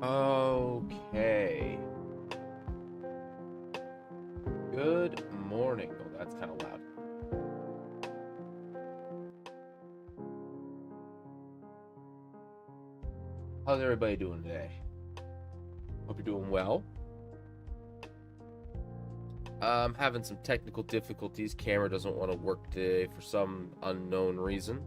Okay. Good morning. Oh, that's kind of loud. How's everybody doing today? Hope you're doing well. Having some technical difficulties. Camera doesn't want to work today for some unknown reason.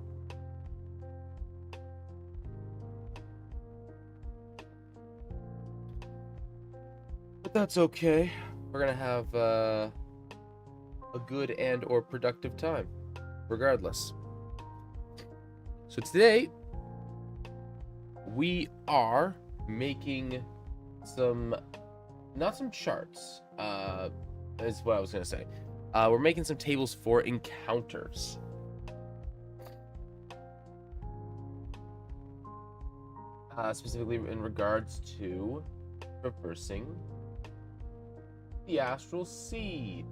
But that's okay. We're gonna have a good and or productive time, regardless. So today we are making not some charts, is what I was gonna say. We're making some tables for encounters. Specifically in regards to traversing the astral sea.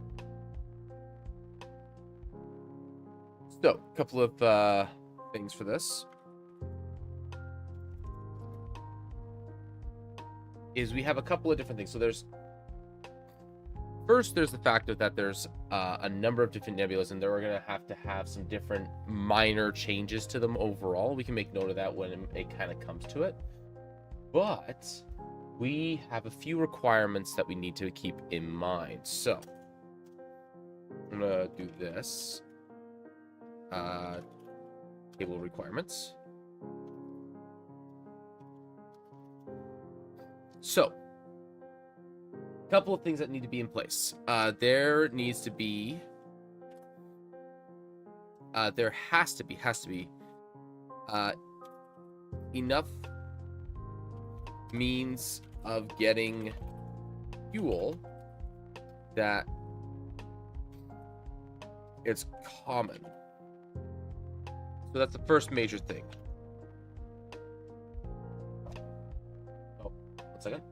So, a couple of things for this is we have a couple of different things. So there's the fact of that there's a number of different nebulas, and we're going to have some different minor changes to them overall. We can make note of that when it kind of comes to it. But we have a few requirements that we need to keep in mind. So I'm going to do this. Table requirements. So, a couple of things that need to be in place. There has to be enough means of getting fuel that it's common. So that's the first major thing. Oh, 1 second.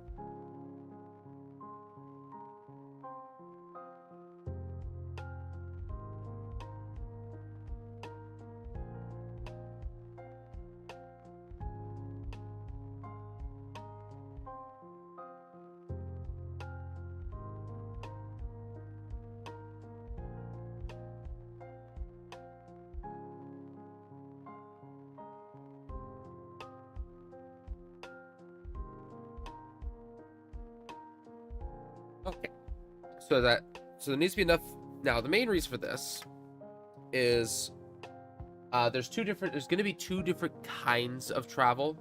Okay. So there needs to be enough. Now, the main reason for this is there's going to be two different kinds of travel.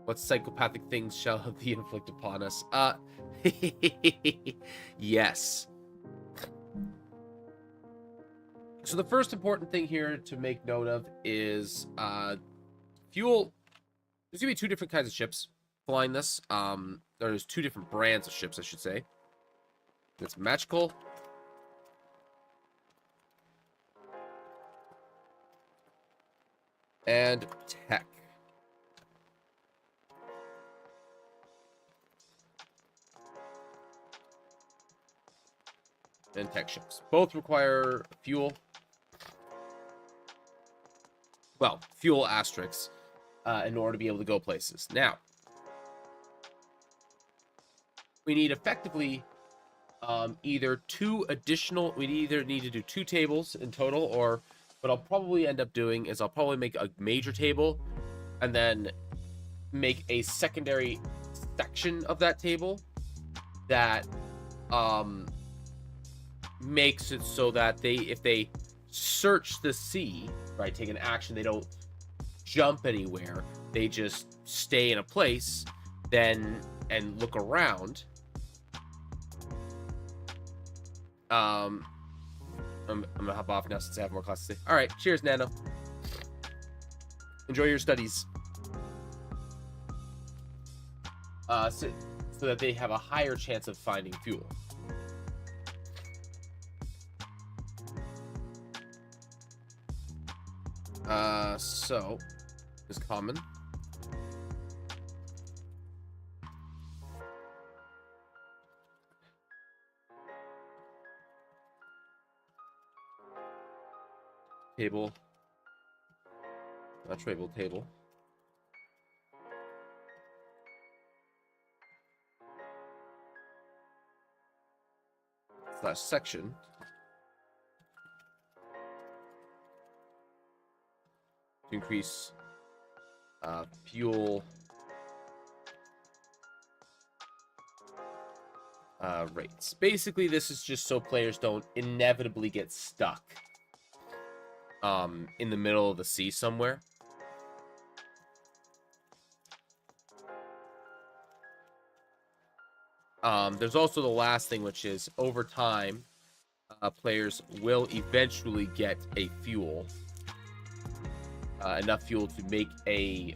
What psychopathic things shall be inflicted upon us? Yes. So the first important thing here to make note of is fuel. There's gonna be two different kinds of ships flying this. There's two different brands of ships, I should say. It's magical and tech. And tech ships. Both require fuel. Well, fuel asterisks in order to be able to go places. Now, we need effectively either two additional. We either need to do 2 tables in total, or what I'll probably end up doing is I'll probably make a major table and then make a secondary section of that table that makes it so that if they search the sea, right, take an action, they don't jump anywhere, they just stay in a place then and look around. I'm gonna hop off now since I have more classes today. All right, cheers, Nano. Enjoy your studies. So that they have a higher chance of finding fuel. So is common. Table. Not table, table. slash section to increase fuel rates. Basically, this is just so players don't inevitably get stuck in the middle of the sea somewhere. There's also the last thing, which is over time, players will eventually get a fuel, enough fuel to make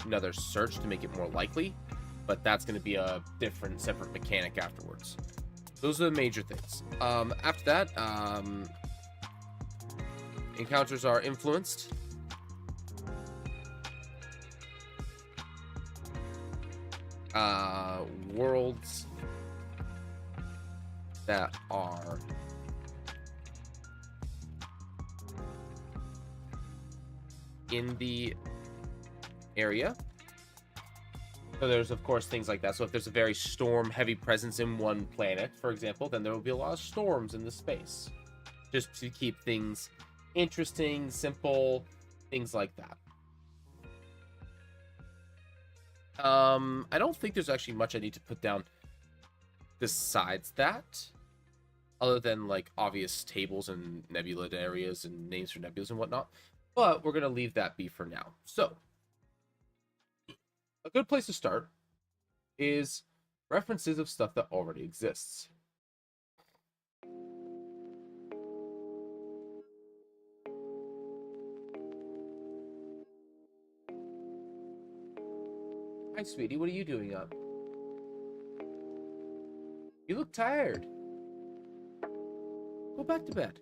another search to make it more likely, but that's going to be a different, separate mechanic afterwards. Those are the major things. After that, encounters are influenced. Worlds that are in the area. So there's, of course, things like that. So if there's a very storm-heavy presence in one planet, for example, then there will be a lot of storms in the space. Just to keep things interesting, simple, things like that. I don't think there's actually much I need to put down besides that, other than, like, obvious tables and nebula areas and names for nebulas and whatnot. But we're going to leave that be for now. So, a good place to start is references of stuff that already exists. Hi, sweetie. What are you doing up? You look tired. Go back to bed.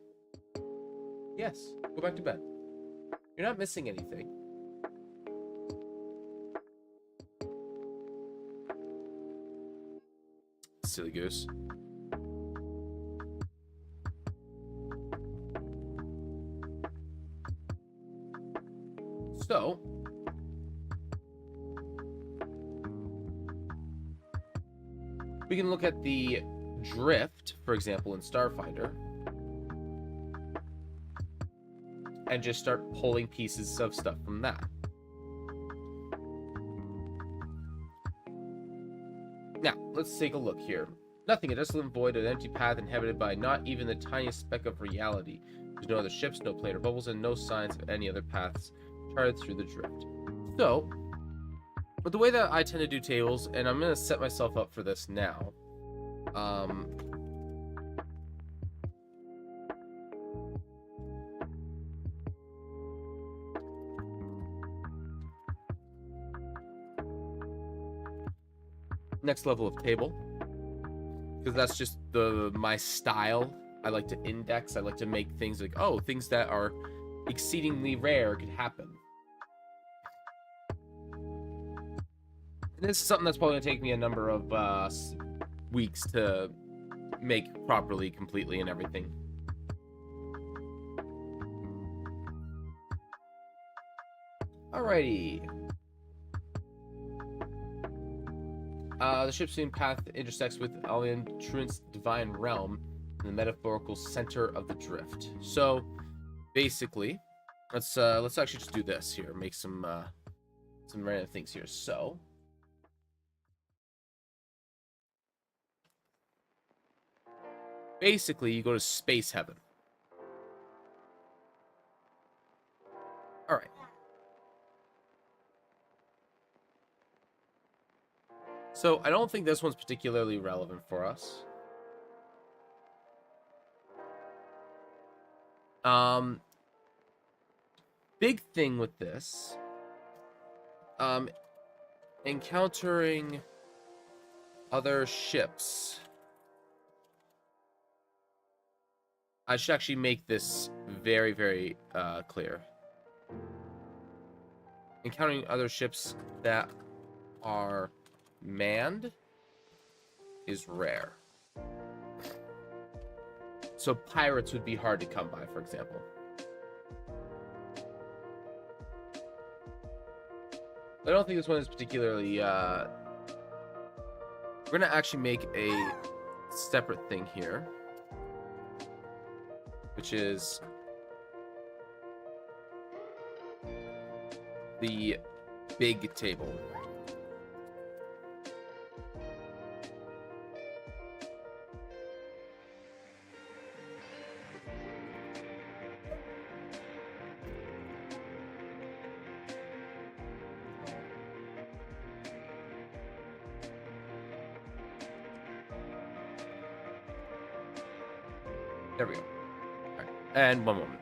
Yes, go back to bed. You're not missing anything. Silly goose. So, we can look at the drift, for example, in Starfinder, and just start pulling pieces of stuff from that. Now, let's take a look here. Nothing, a desolate void, an empty path inhabited by not even the tiniest speck of reality. There's no other ships, no plate or bubbles, and no signs of any other paths charted through the drift. So, but the way that I tend to do tables, and I'm going to set myself up for this now, next level of table, because that's just my style. I like to index. I like to make things like, oh, things that are exceedingly rare could happen. And this is something that's probably going to take me a number of weeks to make properly, completely, and everything. Alrighty. The ship's main path intersects with Alien Truant's divine realm in the metaphorical center of the drift. So, basically, let's actually just do this here. Make some random things here. So, basically, you go to space heaven. All right. So, I don't think this one's particularly relevant for us. Big thing with this, encountering other ships. I should actually make this very, very clear. Encountering other ships that are manned is rare. So pirates would be hard to come by, for example. I don't think this one is particularly... We're going to actually make a separate thing here. which is the big table. There we go. All right. And one moment.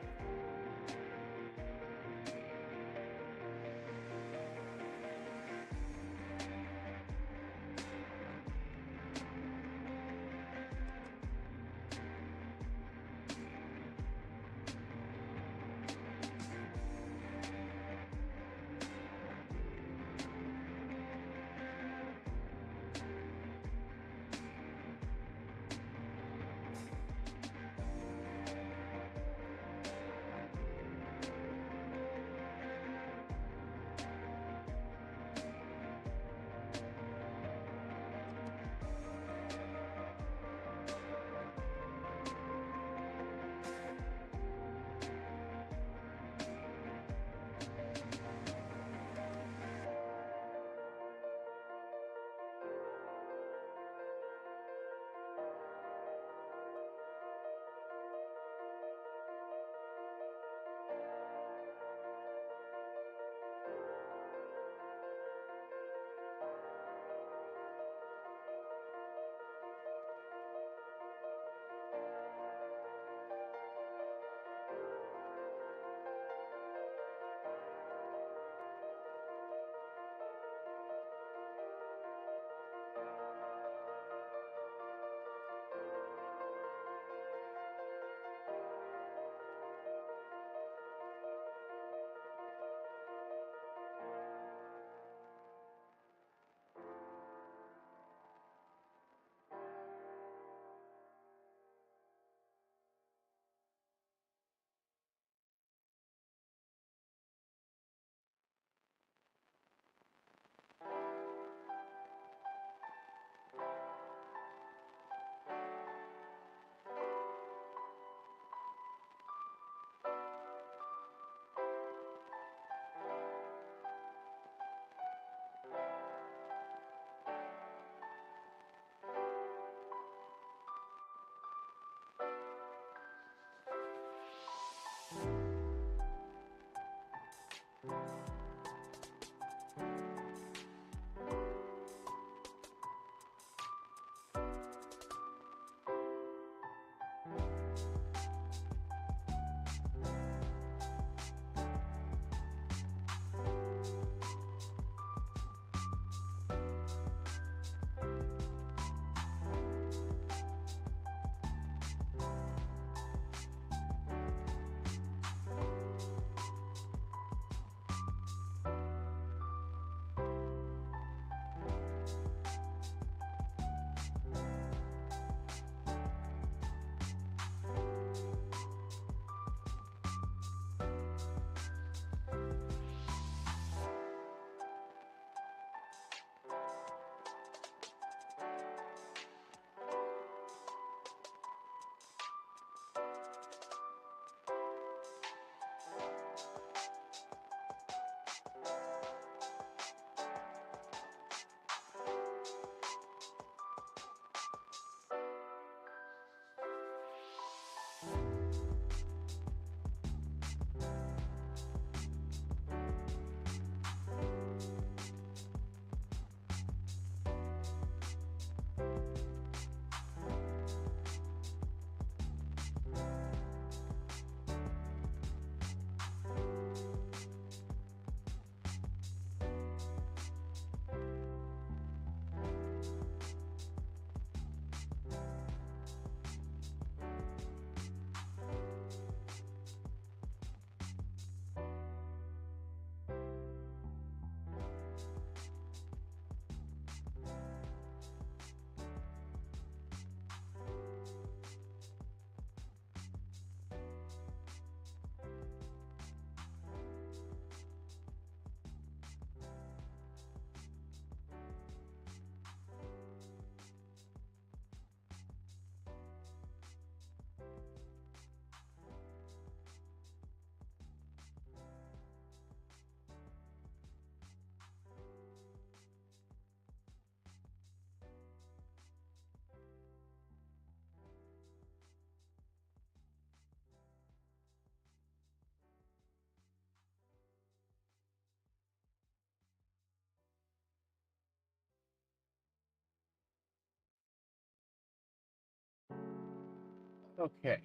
Okay.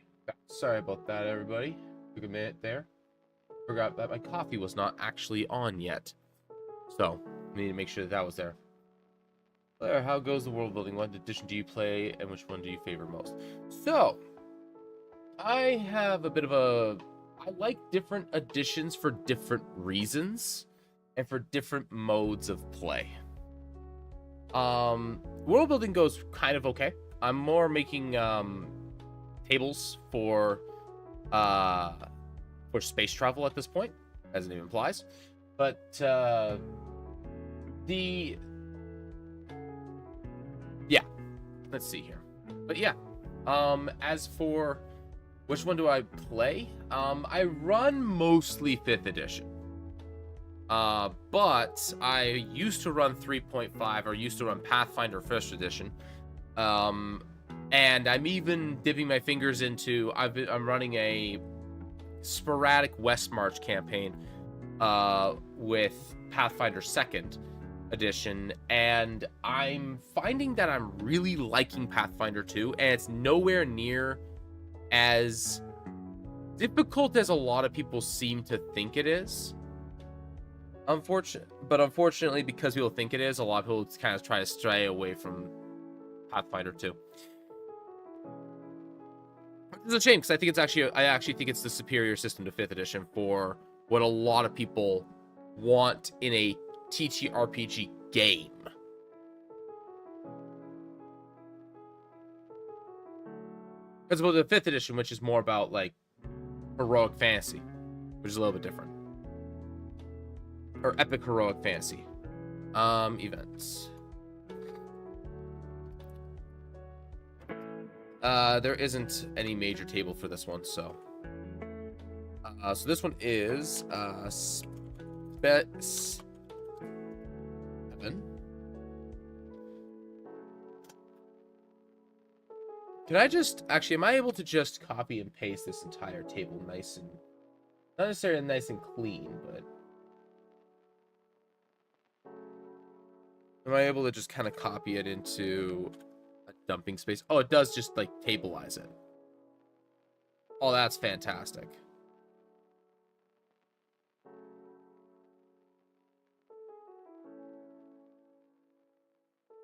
Sorry about that, everybody. Took a minute there. Forgot that my coffee was not actually on yet. So, we need to make sure that was there. Blair, how goes the world building? What edition do you play, and which one do you favor most? So, I have a bit of a... I like different editions for different reasons, and for different modes of play. World building goes kind of okay. I'm more making tables for space travel at this point, as the name implies. But yeah, let's see here. But yeah, as for which one do I play? I run mostly 5th edition. But I used to run 3.5, or used to run Pathfinder 1st edition. And I'm even dipping my fingers into, I'm running a sporadic West March campaign with Pathfinder 2nd edition, and I'm finding that I'm really liking Pathfinder 2, and it's nowhere near as difficult as a lot of people seem to think it is. Unfortunately, because people think it is, a lot of people kind of try to stray away from Pathfinder 2. It's a shame, because I actually think it's the superior system to 5th edition for what a lot of people want in a TTRPG game. As opposed to the 5th edition, which is more about like heroic fantasy, which is a little bit different. Or epic heroic fantasy. Events. There isn't any major table for this one, so. So this one is Seven. Can I just actually? Am I able to just copy and paste this entire table nice and not necessarily nice and clean, but am I able to just kind of copy it into a dumping space? Oh, it does just like tableize it. Oh, that's fantastic.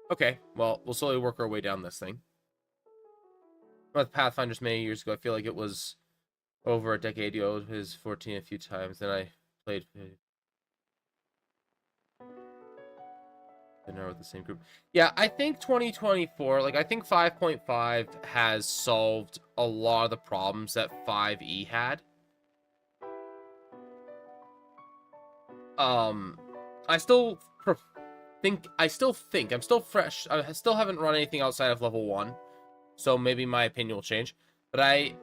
Okay, well, we'll slowly work our way down this thing. With Pathfinders many years ago, I feel like it was over a decade ago. It was 14 a few times. Then I played dinner with the same group. Yeah, I think 2024, like I think 5.5 has solved a lot of the problems that 5e had. I still think I'm still fresh. I still haven't run anything outside of level 1. So maybe my opinion will change. But I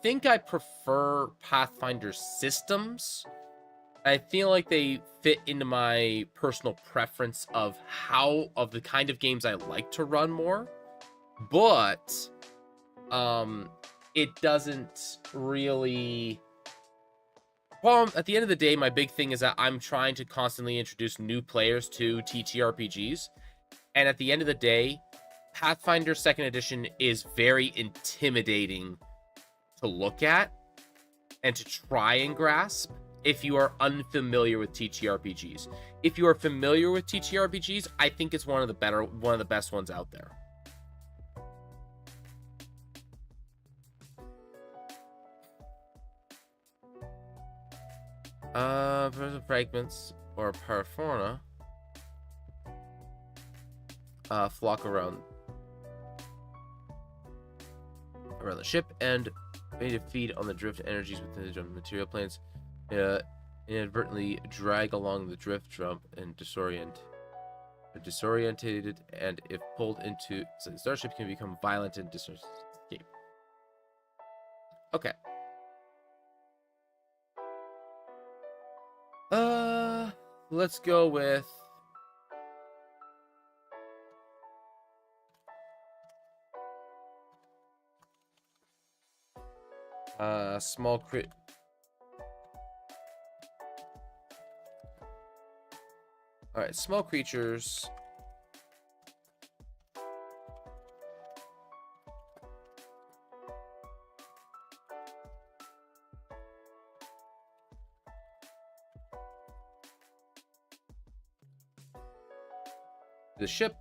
think I prefer Pathfinder systems. I feel like they fit into my personal preference of the kind of games I like to run more. But it doesn't really. Well, at the end of the day, my big thing is that I'm trying to constantly introduce new players to TTRPGs. And at the end of the day, Pathfinder 2nd edition is very intimidating to look at and to try and grasp if you are unfamiliar with TTRPGs. If you are familiar with TTRPGs, I think it's one of the best ones out there. Fragments or parafauna flock around the ship and made to feed on the drift energies within the material planes. Inadvertently drag along the drift jump and disorientated, and if pulled into the starship can become violent and escape. Okay. Let's go with small crit. All right, small creatures. The ship.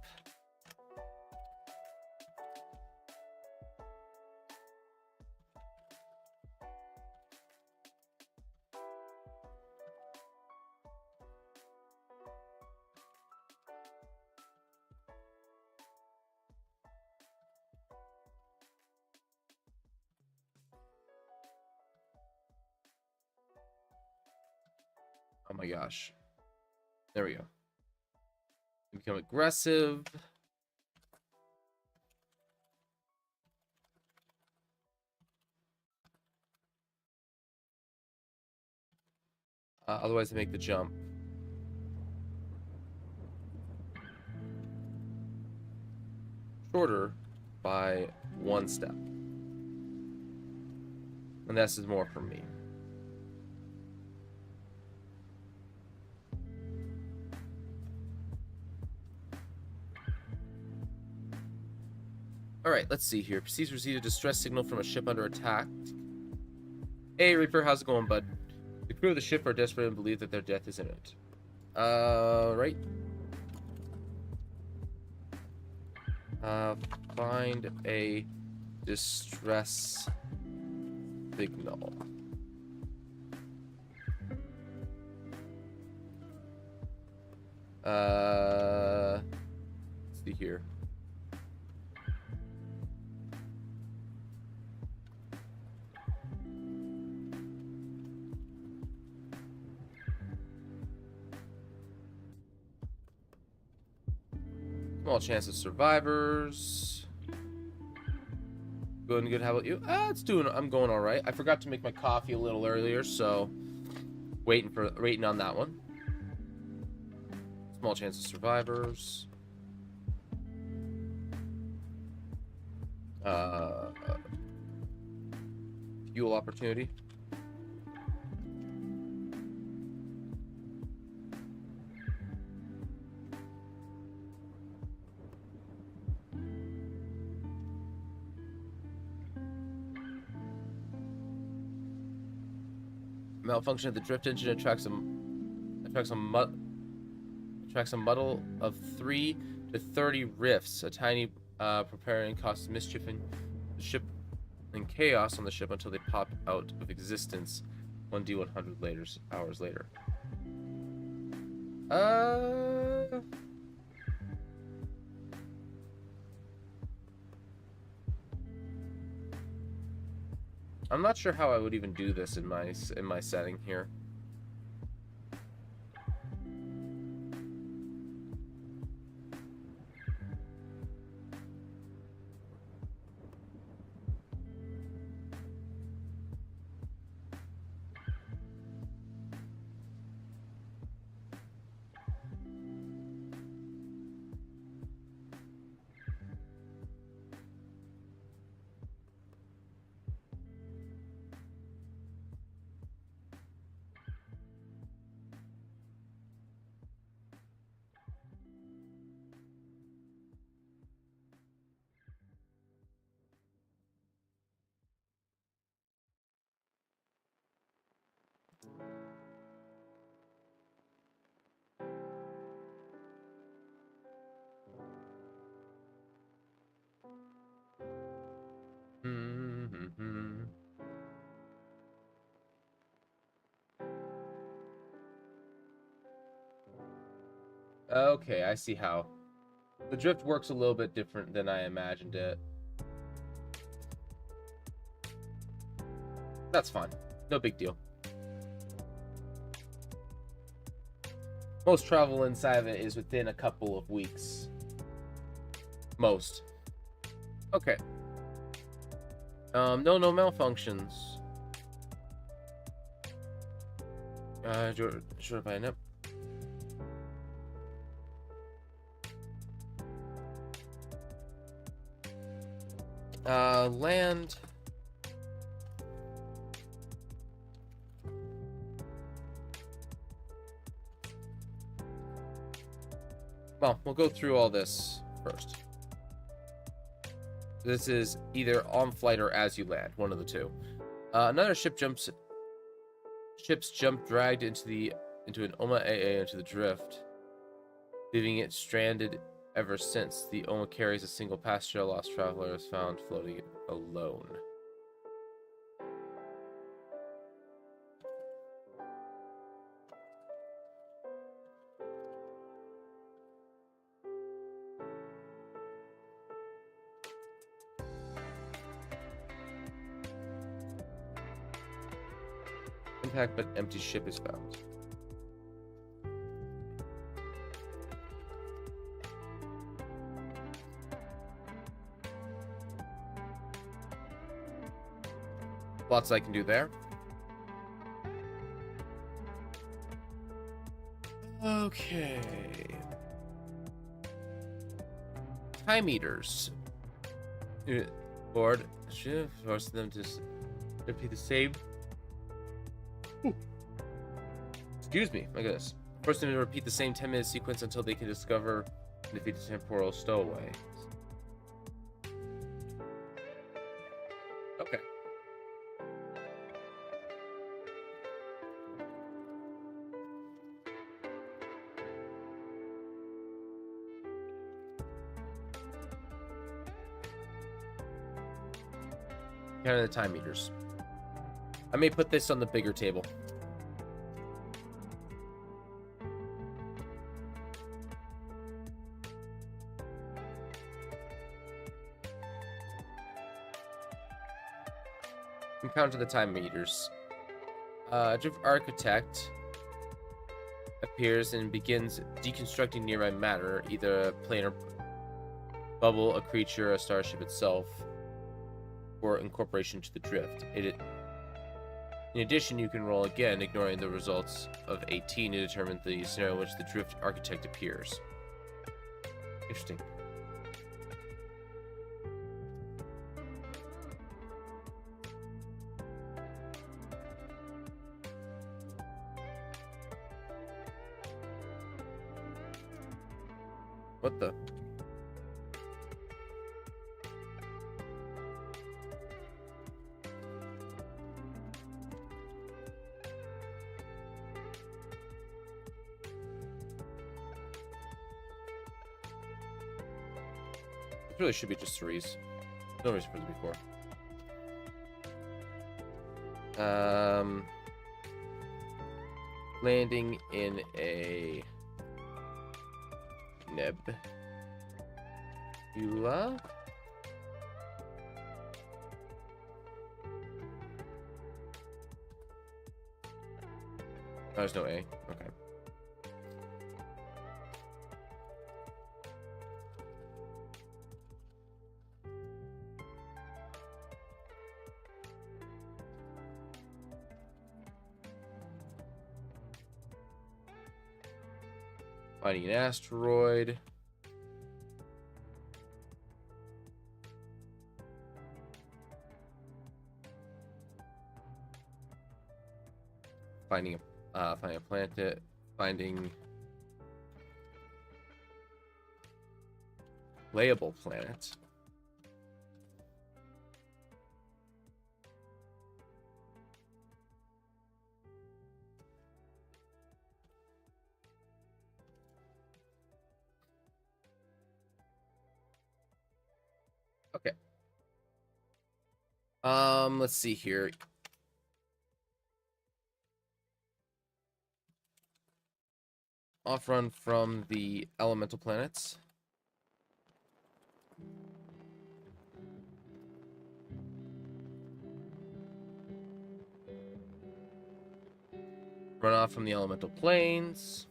Oh my gosh. There we go. Become aggressive. Otherwise, they make the jump. Shorter by 1 step. And this is more for me. Alright, let's see here. Proceeds to receive a distress signal from a ship under attack. Hey, Reaper, how's it going, bud? The crew of the ship are desperate and believe that their death is imminent. Right. Find a distress signal. Let's see here. Small chance of survivors. Good and good. How about you? I'm going all right. I forgot to make my coffee a little earlier, so waiting on that one. Small chance of survivors. Fuel opportunity. Malfunction of the drift engine attracts a muddle of 3 to 30 rifts. A tiny preparing causes mischief in the ship and chaos on the ship until they pop out of existence 1d100 hours later. I'm not sure how I would even do this in my setting here. Okay, I see how. The drift works a little bit different than I imagined it. That's fine. No big deal. Most travel inside of it is within a couple of weeks. Most. Okay. No malfunctions. Sure by nip. Land. Well, we'll go through all this first. This is either on flight or as you land, one of the two. Another ship's jump dragged into an Oma AA into the drift, leaving it stranded Ever since, the Oma carries a single passenger. A lost traveler is found floating alone. Impact, but empty ship is found. Lots I can do there. Okay. Time meters. Board should force them to repeat the same. Excuse me, my goodness. Force them to repeat the same 10-minute sequence until they can discover and defeat the temporal stowaway. Okay. Kind of the time meters. I may put this on the bigger table. Encounter the time meters. Drift Architect appears and begins deconstructing nearby matter, either a planar bubble, a creature, a starship itself, or incorporation to the drift. In addition, you can roll again, ignoring the results of 18 to determine the scenario in which the Drift Architect appears. Interesting. What the? It really should be just threes. No reason for it to be four. Landing in a nebula. There's no A. Okay. Finding an asteroid. Finding a planet. Finding layable planet. Okay. Let's see here. Off run from the elemental planets. Run off from the elemental planes.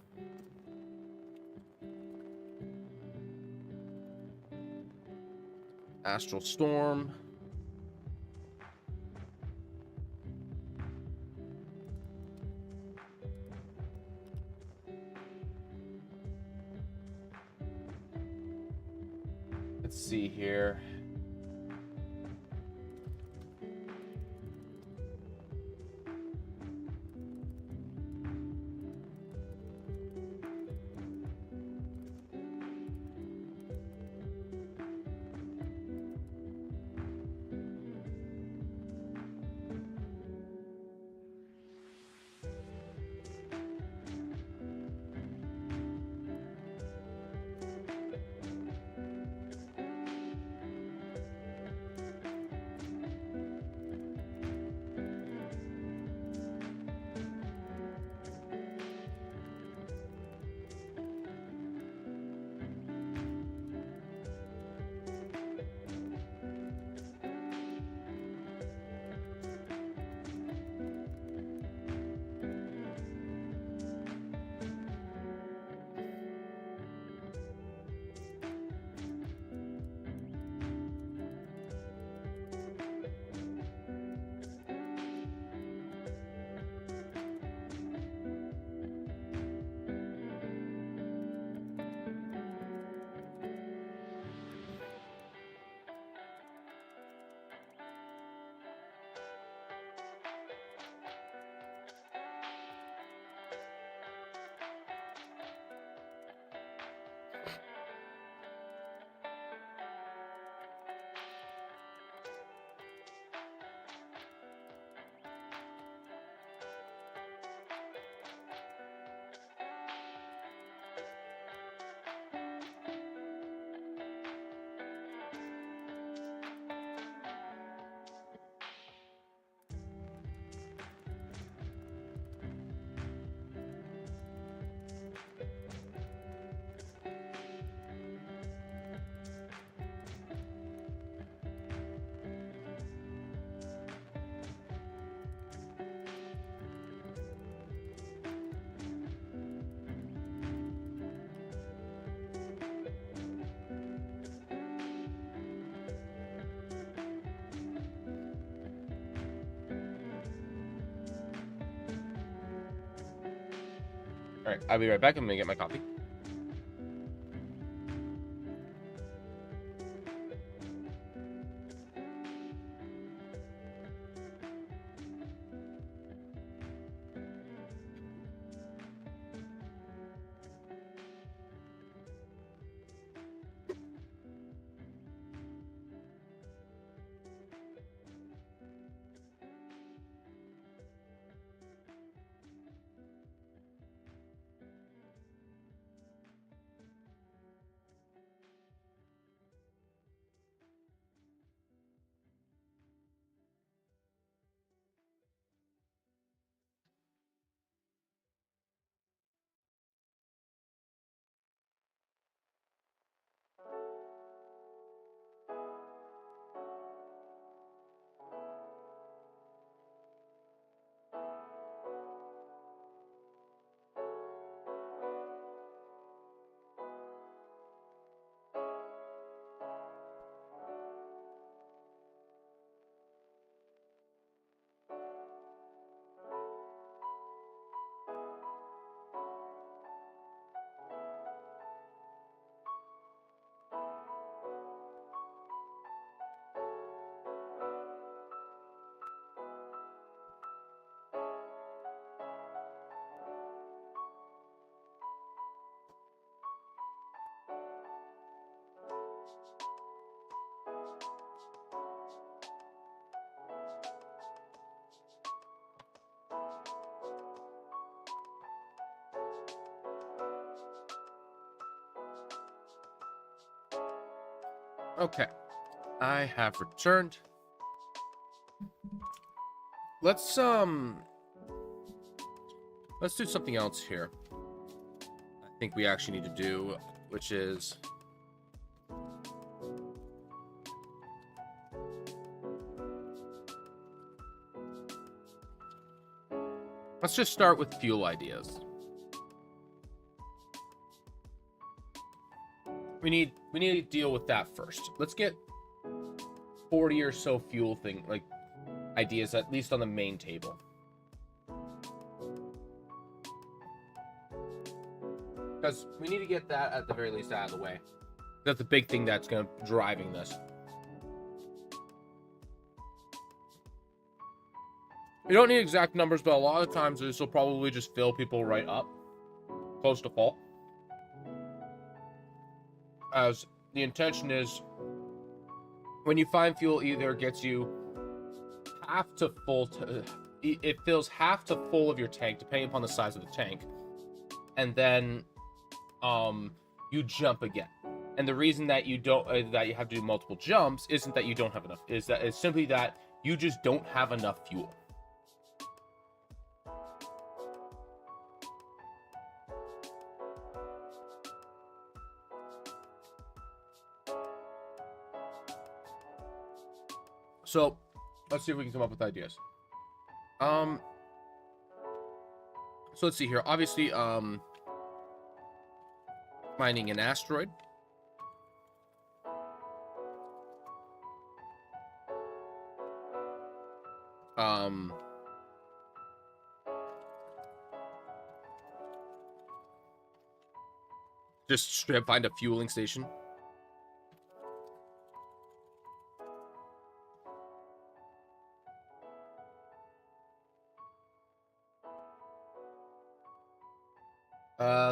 Astral Storm. Let's see here. right, I'll be right back. I'm gonna get my coffee. Okay, I have returned. Let's do something else here. I think we actually need to do, which is let's just start with fuel ideas. We need to deal with that first. Let's get 40 or so fuel ideas, at least on the main table. Because we need to get that at the very least out of the way. That's the big thing that's going to driving this. We don't need exact numbers, but a lot of times this will probably just fill people right up, close to full. As the intention is, when you find fuel, either gets you half to full, it fills half to full of your tank, depending upon the size of the tank, and then you jump again. And the reason that you don't that you have to do multiple jumps isn't that you don't have enough, it's simply that you just don't have enough fuel. So let's see if we can come up with ideas. So let's see here. Obviously, mining an asteroid. Just straight up find a fueling station.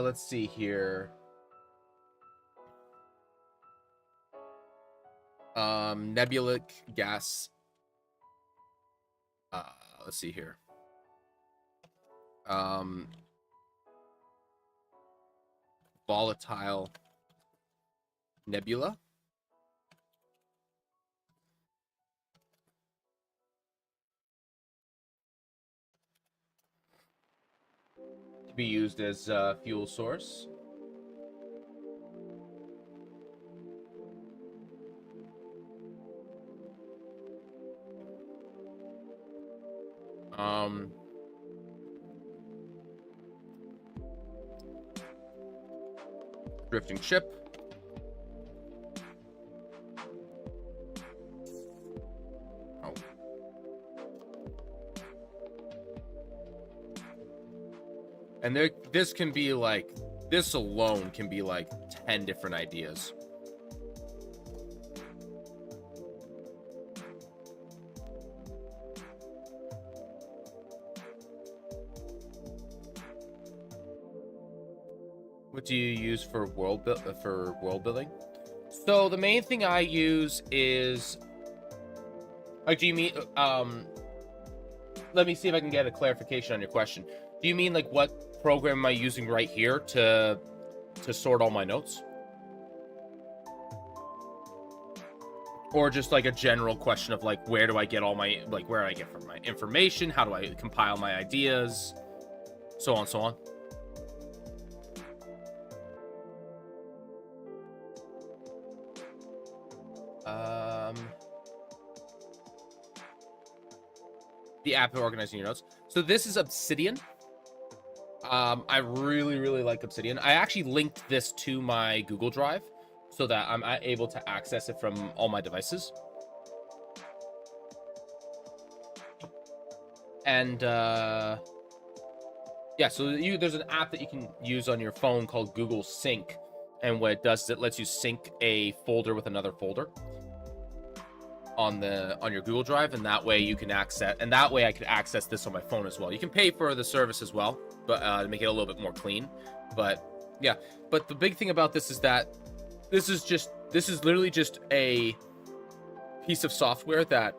Let's see here. Nebulic gas. Let's see here. Volatile nebula. To be used as a fuel source. Drifting ship. Oh. And this can be like, this alone can be like 10 different ideas. What do you use for world building? So the main thing I use is, like, do you mean, let me see if I can get a clarification on your question. Do you mean like what program am I using right here to sort all my notes? Or just like a general question of like, where do I get all my, like, where do I get from my information? How do I compile my ideas? So on and so on. The app for organizing your notes. So this is Obsidian. I really like Obsidian. I actually linked this to my Google Drive so that I'm able to access it from all my devices. And yeah, so there's an app that you can use on your phone called Google Sync, and what it does is it lets you sync a folder with another folder on your Google Drive, and that way you can access, and that way I could access this on my phone as well. You can pay for the service as well, but to make it a little bit more clean. But yeah, but the big thing about this is that this is literally just a piece of software that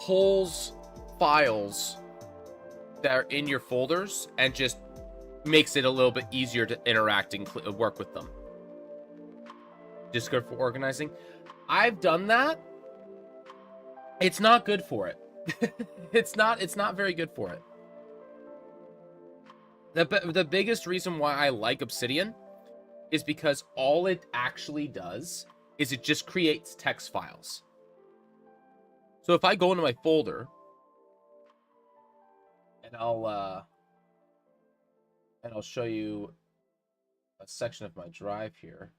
pulls files that are in your folders and just makes it a little bit easier to interact and work with them. Just good for organizing. I've done that. It's not good for it. It's not very good for it. The biggest reason why I like Obsidian is because all it actually does is it just creates text files. So if I go into my folder and I'll show you a section of my drive here.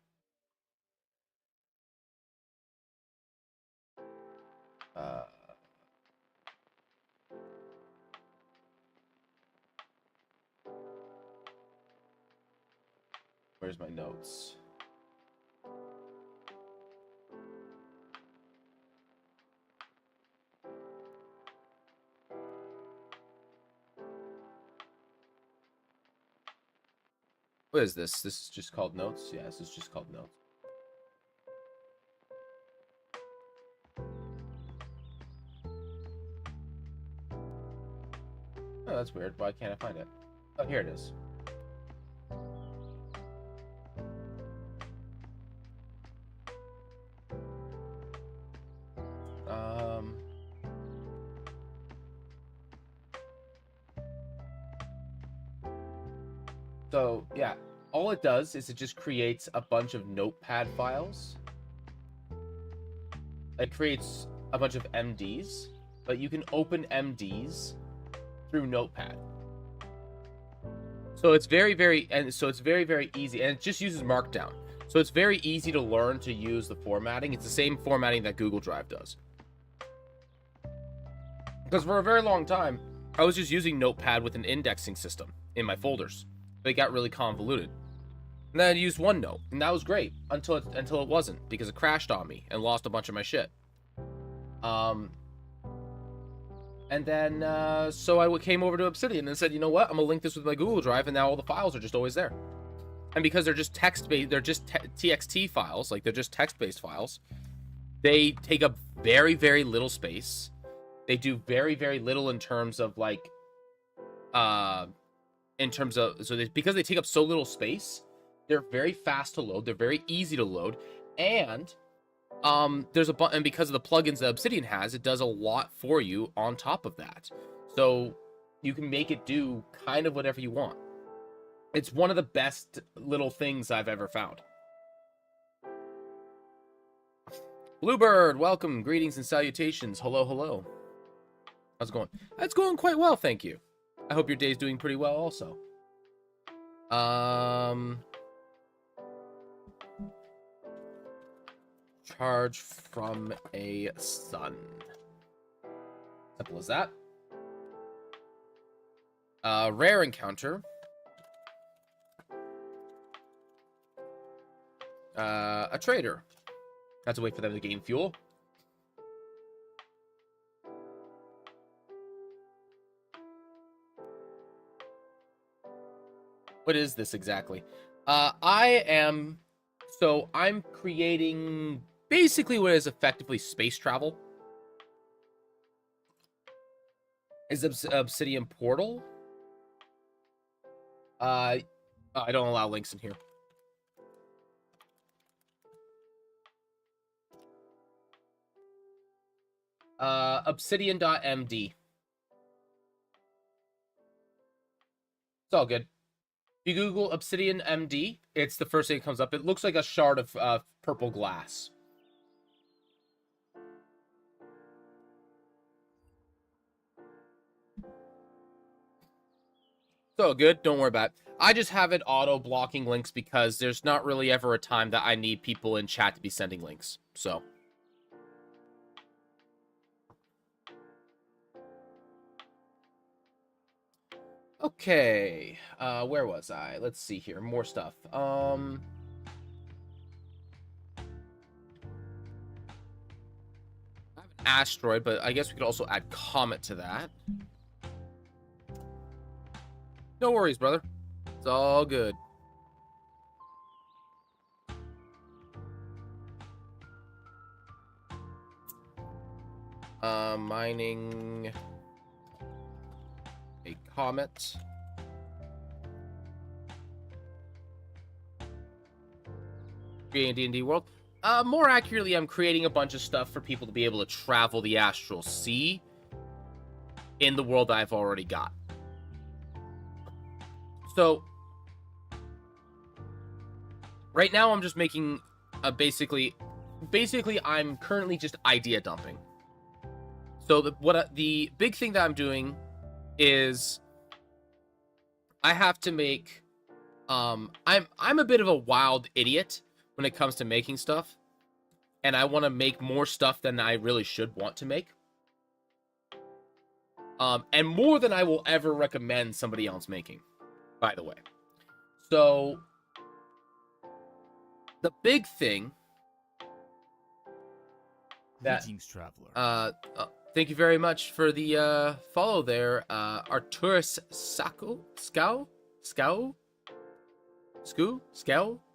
Where's my notes? What is this? This is just called notes? Yeah, this is just called notes. Oh, that's weird. Why can't I find it? Oh, here it is. So yeah, all it does is it just creates a bunch of notepad files. It creates a bunch of MDs, but you can open MDs through Notepad. So it's very easy, and it just uses Markdown. So it's very easy to learn to use the formatting. It's the same formatting that Google Drive does. Because for a very long time, I was just using Notepad with an indexing system in my folders. They got really convoluted. And then I used OneNote, and that was great until it wasn't, because it crashed on me and lost a bunch of my shit. And then so I came over to Obsidian and said, you know what? I'm gonna link this with my Google Drive, and now all the files are just always there. And because they're just text-based, they're just TXT files, like they're just text-based files. They take up very, very little space. They do very, very little in terms of like, because they take up so little space, they're very fast to load. They're very easy to load, and and because of the plugins that Obsidian has, it does a lot for you on top of that. So you can make it do kind of whatever you want. It's one of the best little things I've ever found. Bluebird, welcome, greetings and salutations. Hello. How's it going? It's going quite well, thank you. I hope your day's doing pretty well also. Charge from a sun. Simple as that. Rare encounter. A trader. Have to wait for them to gain fuel. What is this exactly? I'm creating basically what is effectively space travel. Is Obsidian Portal? I don't allow links in here. Obsidian.md. It's all good. If you Google Obsidian MD, it's the first thing that comes up. It looks like a shard of purple glass. So good, don't worry about it. I just have it auto-blocking links because there's not really ever a time that I need people in chat to be sending links. So. Okay, where was I? Let's see here, more stuff. I have an asteroid, but I guess we could also add comet to that. No worries, brother. It's all good. Mining a comet. Creating a D&D world. More accurately, I'm creating a bunch of stuff for people to be able to travel the astral sea in the world that I've already got. So, right now I'm just making basically I'm currently just idea dumping. So the big thing that I'm doing is I have to make I'm a bit of a wild idiot when it comes to making stuff, and I want to make more stuff than I really should want to make. And more than I will ever recommend somebody else making, by the way. So the big thing that traveler. Thank you very much for the follow there, Arturus Scow,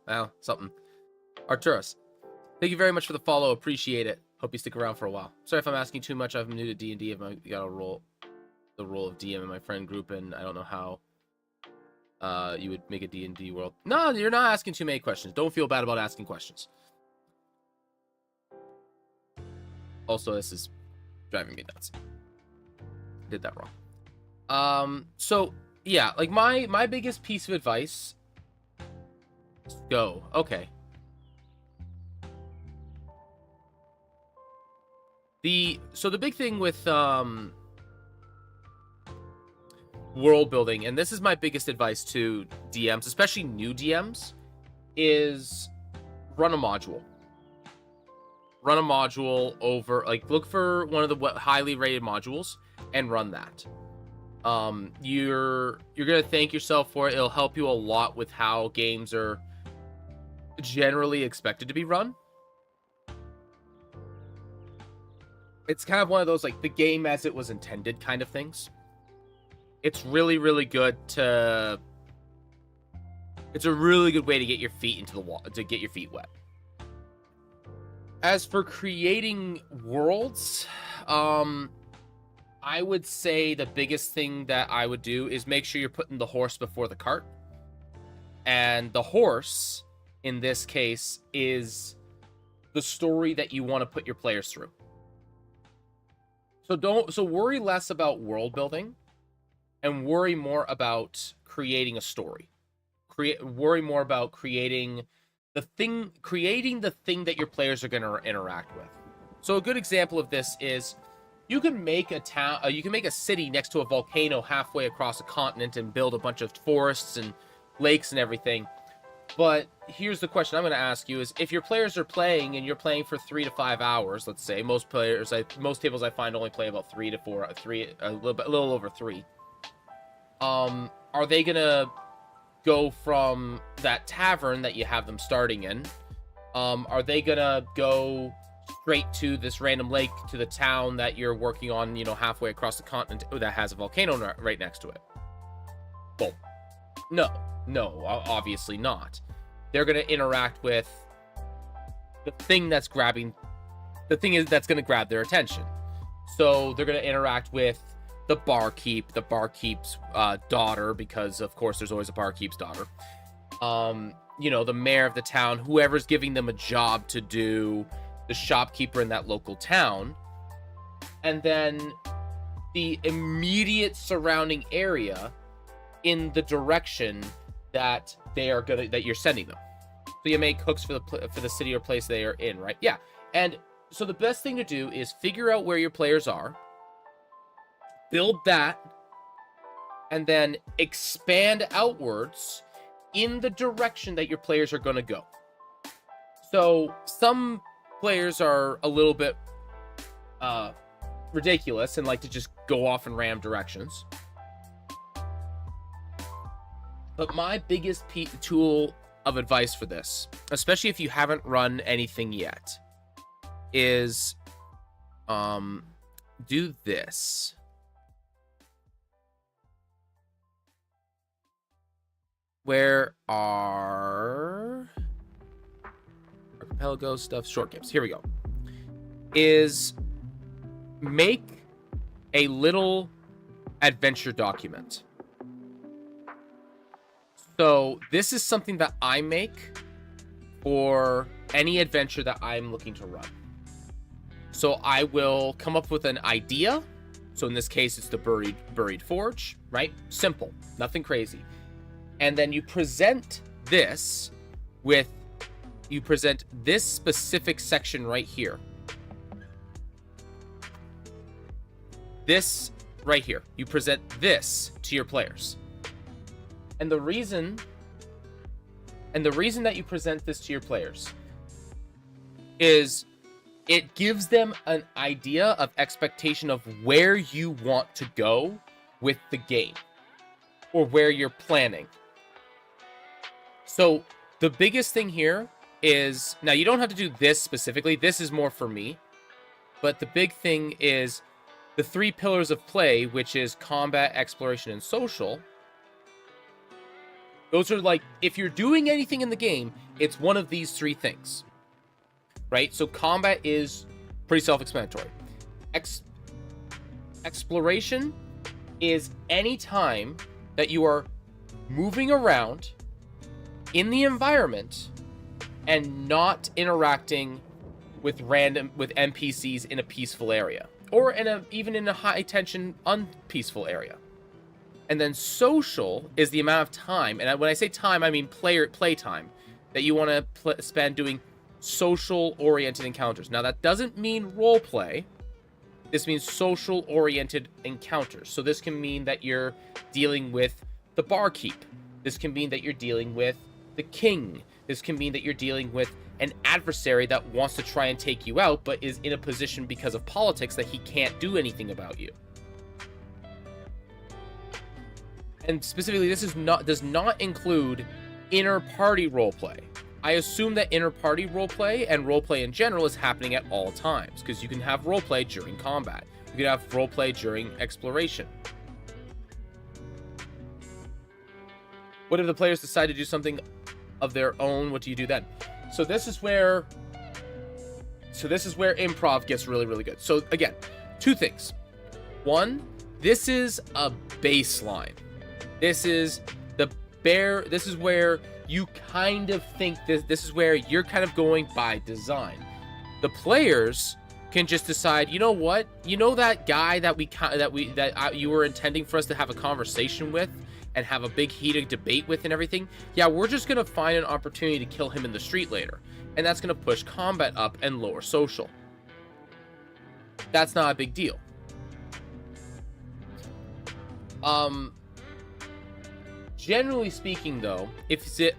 well, something. Arturus, thank you very much for the follow. Appreciate it. Hope you stick around for a while. Sorry if I'm asking too much. I'm new to D&D. I've got the role of DM in my friend group, and I don't know how you would make a D&D world. No, you're not asking too many questions. Don't feel bad about asking questions. Also, this is driving me nuts. Did that wrong. So yeah, like my biggest piece of advice. Go. Okay. So the big thing with world building, and this is my biggest advice to DMs, especially new DMs, is run a module. Run a module over, like, look for one of the highly rated modules and run that. You're gonna thank yourself for it. It'll help you a lot with how games are generally expected to be run. It's kind of one of those, like, the game as it was intended kind of things. It's really, really good to... It's a really good way to get your feet into the wall, to get your feet wet. As for creating worlds, I would say the biggest thing that I would do is make sure you're putting the horse before the cart. And the horse, in this case, is the story that you want to put your players through. So worry less about world building and worry more about creating a story. Worry more about creating the thing that your players are going to interact with. So a good example of this is you can make a town, you can make a city next to a volcano halfway across a continent and build a bunch of forests and lakes and everything. But here's the question I'm going to ask you is, if your players are playing and you're playing for 3 to 5 hours, let's say, most tables I find only play about 3 to 4, a little over 3. Are they gonna go from that tavern that you have them starting in? Are they gonna go straight to this random lake to the town that you're working on, halfway across the continent that has a volcano right next to it? Well, no, obviously not. They're gonna interact with the thing that's going to grab their attention. So they're going to interact with the barkeep's daughter, because of course there's always a barkeep's daughter. The mayor of the town, whoever's giving them a job to do, the shopkeeper in that local town, and then the immediate surrounding area in the direction that you're sending them. So you make hooks for the city or place they are in, right? Yeah. And so the best thing to do is figure out where your players are, build that, and then expand outwards in the direction that your players are going to go. So some players are a little bit ridiculous and like to just go off in random directions. But my biggest tool of advice for this, especially if you haven't run anything yet, is do this. Where are archipelago stuff? Short games. Here we go. Is make a little adventure document. So this is something that I make for any adventure that I'm looking to run. So I will come up with an idea. So in this case, it's the buried forge, right? Simple, nothing crazy. And then you present this specific section right here. This right here. You present this to your players. And the reason that you present this to your players is it gives them an idea of expectation of where you want to go with the game or where you're planning. So the biggest thing here is, now you don't have to do this specifically. This is more for me. But the big thing is the 3 pillars of play, which is combat, exploration, and social. Those are like, if you're doing anything in the game, it's one of these 3 things, right? So combat is pretty self-explanatory. Exploration is any time that you are moving around in the environment and not interacting with NPCs in a peaceful area, or even in a high tension, unpeaceful area. And then social is the amount of time, and when I say time, I mean play time, that you want to spend doing social-oriented encounters. Now, that doesn't mean role play. This means social-oriented encounters. So this can mean that you're dealing with the barkeep. This can mean that you're dealing with the king. This can mean that you're dealing with an adversary that wants to try and take you out, but is in a position because of politics that he can't do anything about you. And specifically, this does not include inter-party roleplay. I assume that inter-party roleplay and roleplay in general is happening at all times, because you can have roleplay during combat. You can have roleplay during exploration. What if the players decide to do something of their own? What do you do then? So this is where improv gets really, really good. So again, 2 things. 1, this is a baseline. This is where you kind of think this is where you're kind of going by design. The players can just decide, you know what? You know that guy that you were intending for us to have a conversation with and have a big heated debate with and everything? Yeah, we're just going to find an opportunity to kill him in the street later. And that's going to push combat up and lower social. That's not a big deal. Generally speaking, though,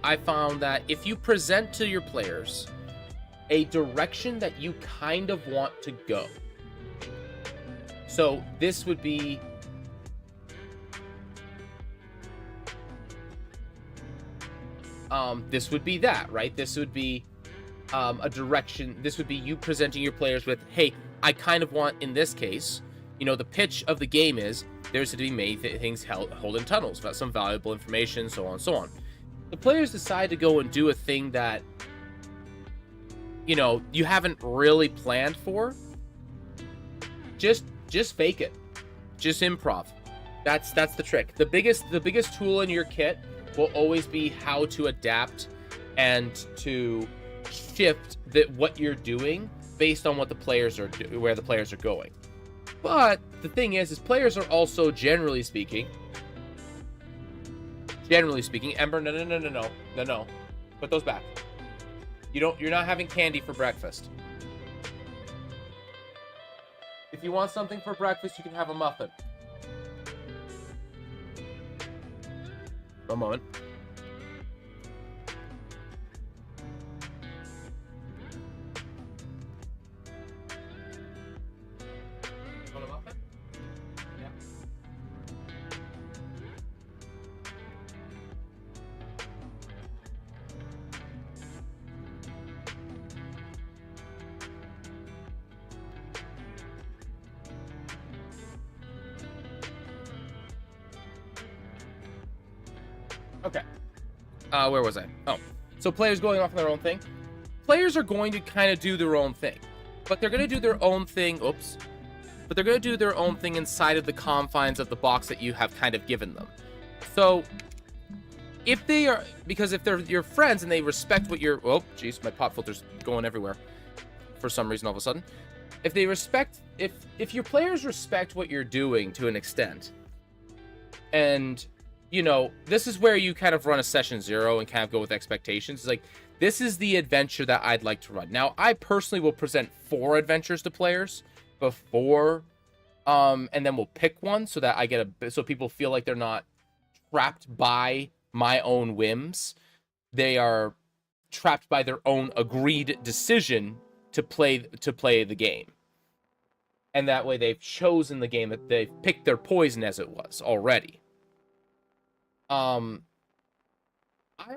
I found that if you present to your players a direction that you kind of want to go, so this would be this would be that, right? This would be a direction. This would be you presenting your players with, hey, I kind of want, in this case, the pitch of the game is there's to be many things held in tunnels, about some valuable information, so on and so on. The players decide to go and do a thing that you haven't really planned for. Just fake it. Just improv. That's the trick. The biggest tool in your kit will always be how to adapt and to shift what you're doing based on what the players are where the players are going. But the thing is players are also generally speaking, Ember, no, put those back. You're not having candy for breakfast. If you want something for breakfast, you can have a muffin. One moment. Want a muffin? Yeah. Okay. Where was I? Oh, so players going off on their own thing. Players are going to kind of do their own thing, but they're going to do their own thing. Oops. But they're going to do their own thing inside of the confines of the box that you have kind of given them. So if they're your friends and they respect what you're, oh, geez, my pop filter's going everywhere for some reason all of a sudden. If your players respect what you're doing to an extent, and this is where you kind of run a session 0 and kind of go with expectations. It's like, this is the adventure that I'd like to run. Now, I personally will present 4 adventures to players before, and then we'll pick one so that so people feel like they're not trapped by my own whims. They are trapped by their own agreed decision to play the game. And that way they've chosen the game, that they've picked their poison, as it was already. I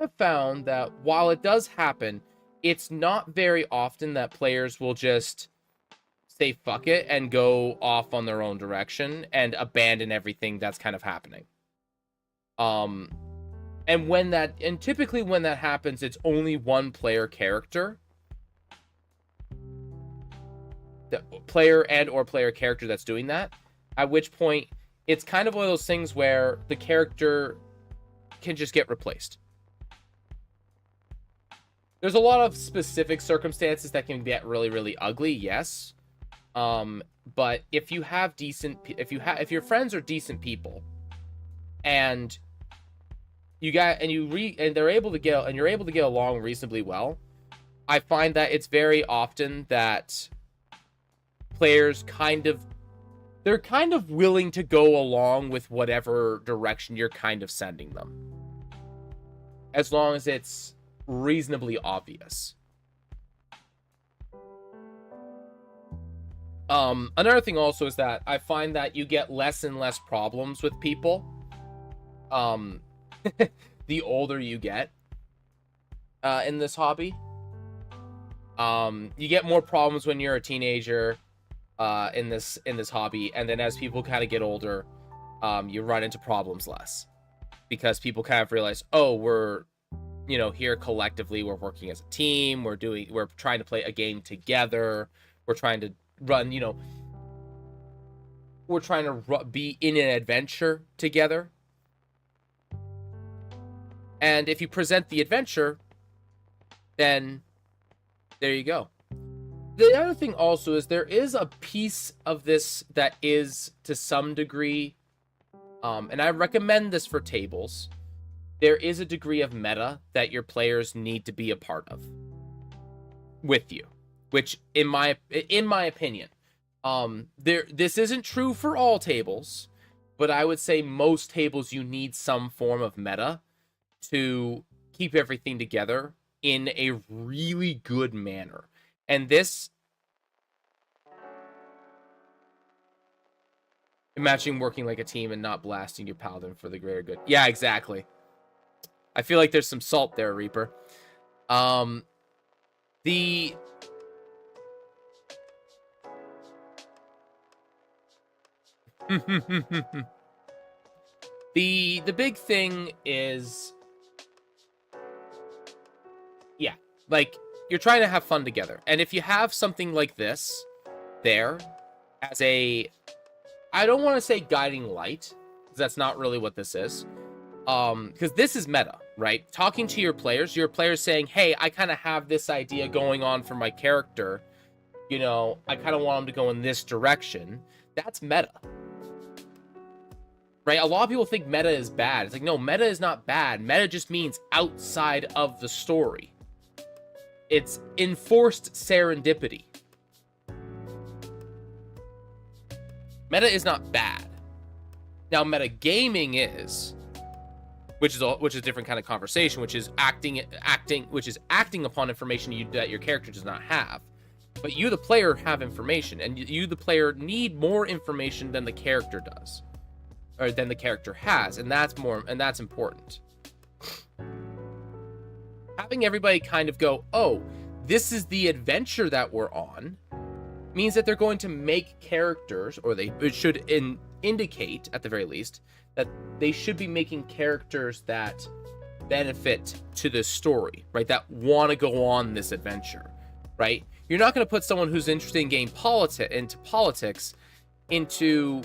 have found that while it does happen, it's not very often that players will just say fuck it and go off on their own direction and abandon everything that's kind of happening. And typically when that happens, it's only one player character. The player or player character that's doing that. At which point, it's kind of one of those things where the character can just get replaced. There's a lot of specific circumstances that can get really, really ugly, yes. But if you have if your friends are decent people, and you're able to get along reasonably well, I find that it's very often that players they're kind of willing to go along with whatever direction you're kind of sending them, as long as it's reasonably obvious. Another thing also is that I find that you get less and less problems with people the older you get in this hobby. You get more problems when you're a teenager in this hobby, and then as people kind of get older, you run into problems less, because people kind of realize, oh, we're here collectively, we're working as a team, we're trying to play a game together, we're trying to run, we're trying to be in an adventure together. And if you present the adventure, then there you go. The other thing also is there is a piece of this that is, to some degree, and I recommend this for tables, there is a degree of meta that your players need to be a part of with you, which in my opinion, this isn't true for all tables, but I would say most tables you need some form of meta to keep everything together in a really good manner. And this, imagine working like a team and not blasting your paladin for the greater good. Yeah, exactly. I feel like there's some salt there, Reaper. The the big thing is, yeah, like, you're trying to have fun together. And if you have something like this there as a, I don't want to say guiding light, because that's not really what this is. Because this is meta, right? Talking to your players saying, hey, I kind of have this idea going on for my character. You know, I kind of want them to go in this direction. That's meta. Right? A lot of people think meta is bad. It's like, no, meta is not bad. Meta just means outside of the story. It's enforced serendipity. Meta is not bad. Now, metagaming is, which is a different kind of conversation, which is acting upon information that your character does not have. But you, the player, have information, and you, the player, need more information than the character does, or than the character has, and that's important. Having everybody kind of go, oh, this is the adventure that we're on, means that they're going to make characters, or it should indicate, at the very least, that they should be making characters that benefit to this story, right? That want to go on this adventure, right? You're not going to put someone who's interested in getting into politics into,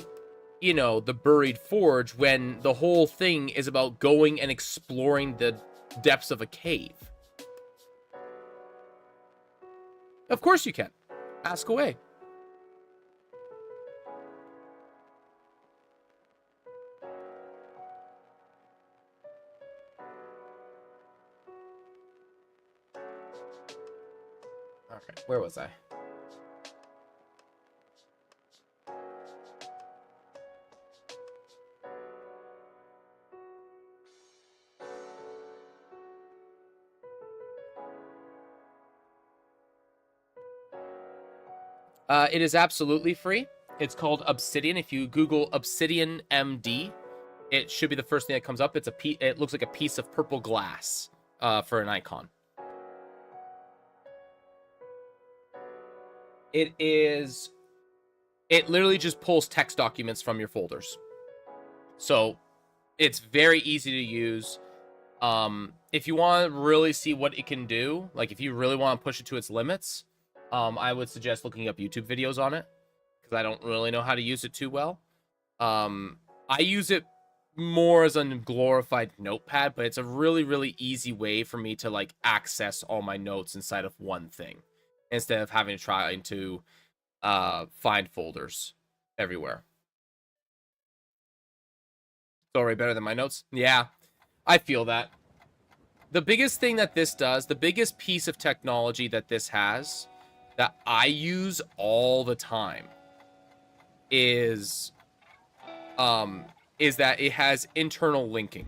you know, the Buried Forge when the whole thing is about going and exploring the depths of a cave. Of course you can. Ask away. Okay, where was I? It is absolutely free. It's called Obsidian. If you Google Obsidian MD, it should be the first thing that comes up. It looks like a piece of purple glass for an icon. It literally just pulls text documents from your folders. So it's very easy to use. If you want to really see what it can do, like if you really want to push it to its limits, I would suggest looking up YouTube videos on it, because I don't really know how to use it too well. I use it more as a glorified notepad, but it's a really, really easy way for me to like access all my notes inside of one thing, instead of having to try to find folders everywhere. It's already better than my notes. Yeah, I feel that. The biggest thing that this does, the biggest piece of technology that this has, that I use all the time, is that it has internal linking.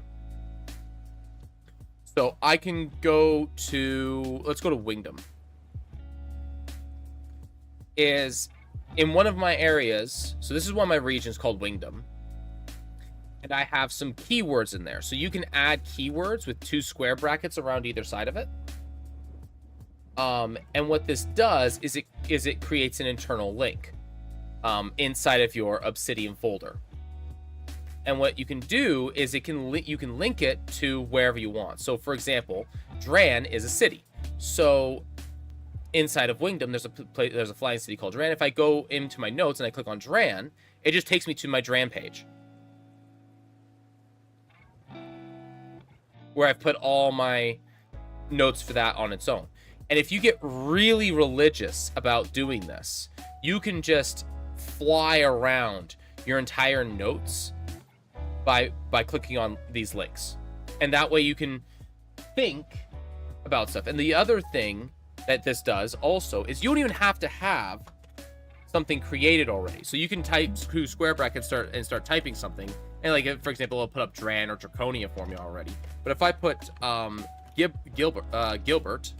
So I can go to, let's go to Wingdom. Is in one of my areas, so this is one of my regions called Wingdom, and I have some keywords in there. So you can add keywords with 2 square brackets around either side of it. And what this does is it creates an internal link inside of your Obsidian folder. And what you can do is you can link it to wherever you want. So for example, Dran is a city. So inside of Wingdom, there's a flying city called Dran. If I go into my notes and I click on Dran, it just takes me to my Dran page, where I've put all my notes for that on its own. And if you get really religious about doing this, you can just fly around your entire notes by clicking on these links. And that way you can think about stuff. And the other thing that this does also is you don't even have to have something created already. So you can type square brackets start typing something. And like, for example, I'll put up Dran or Draconia for me already. But if I put Gilbert,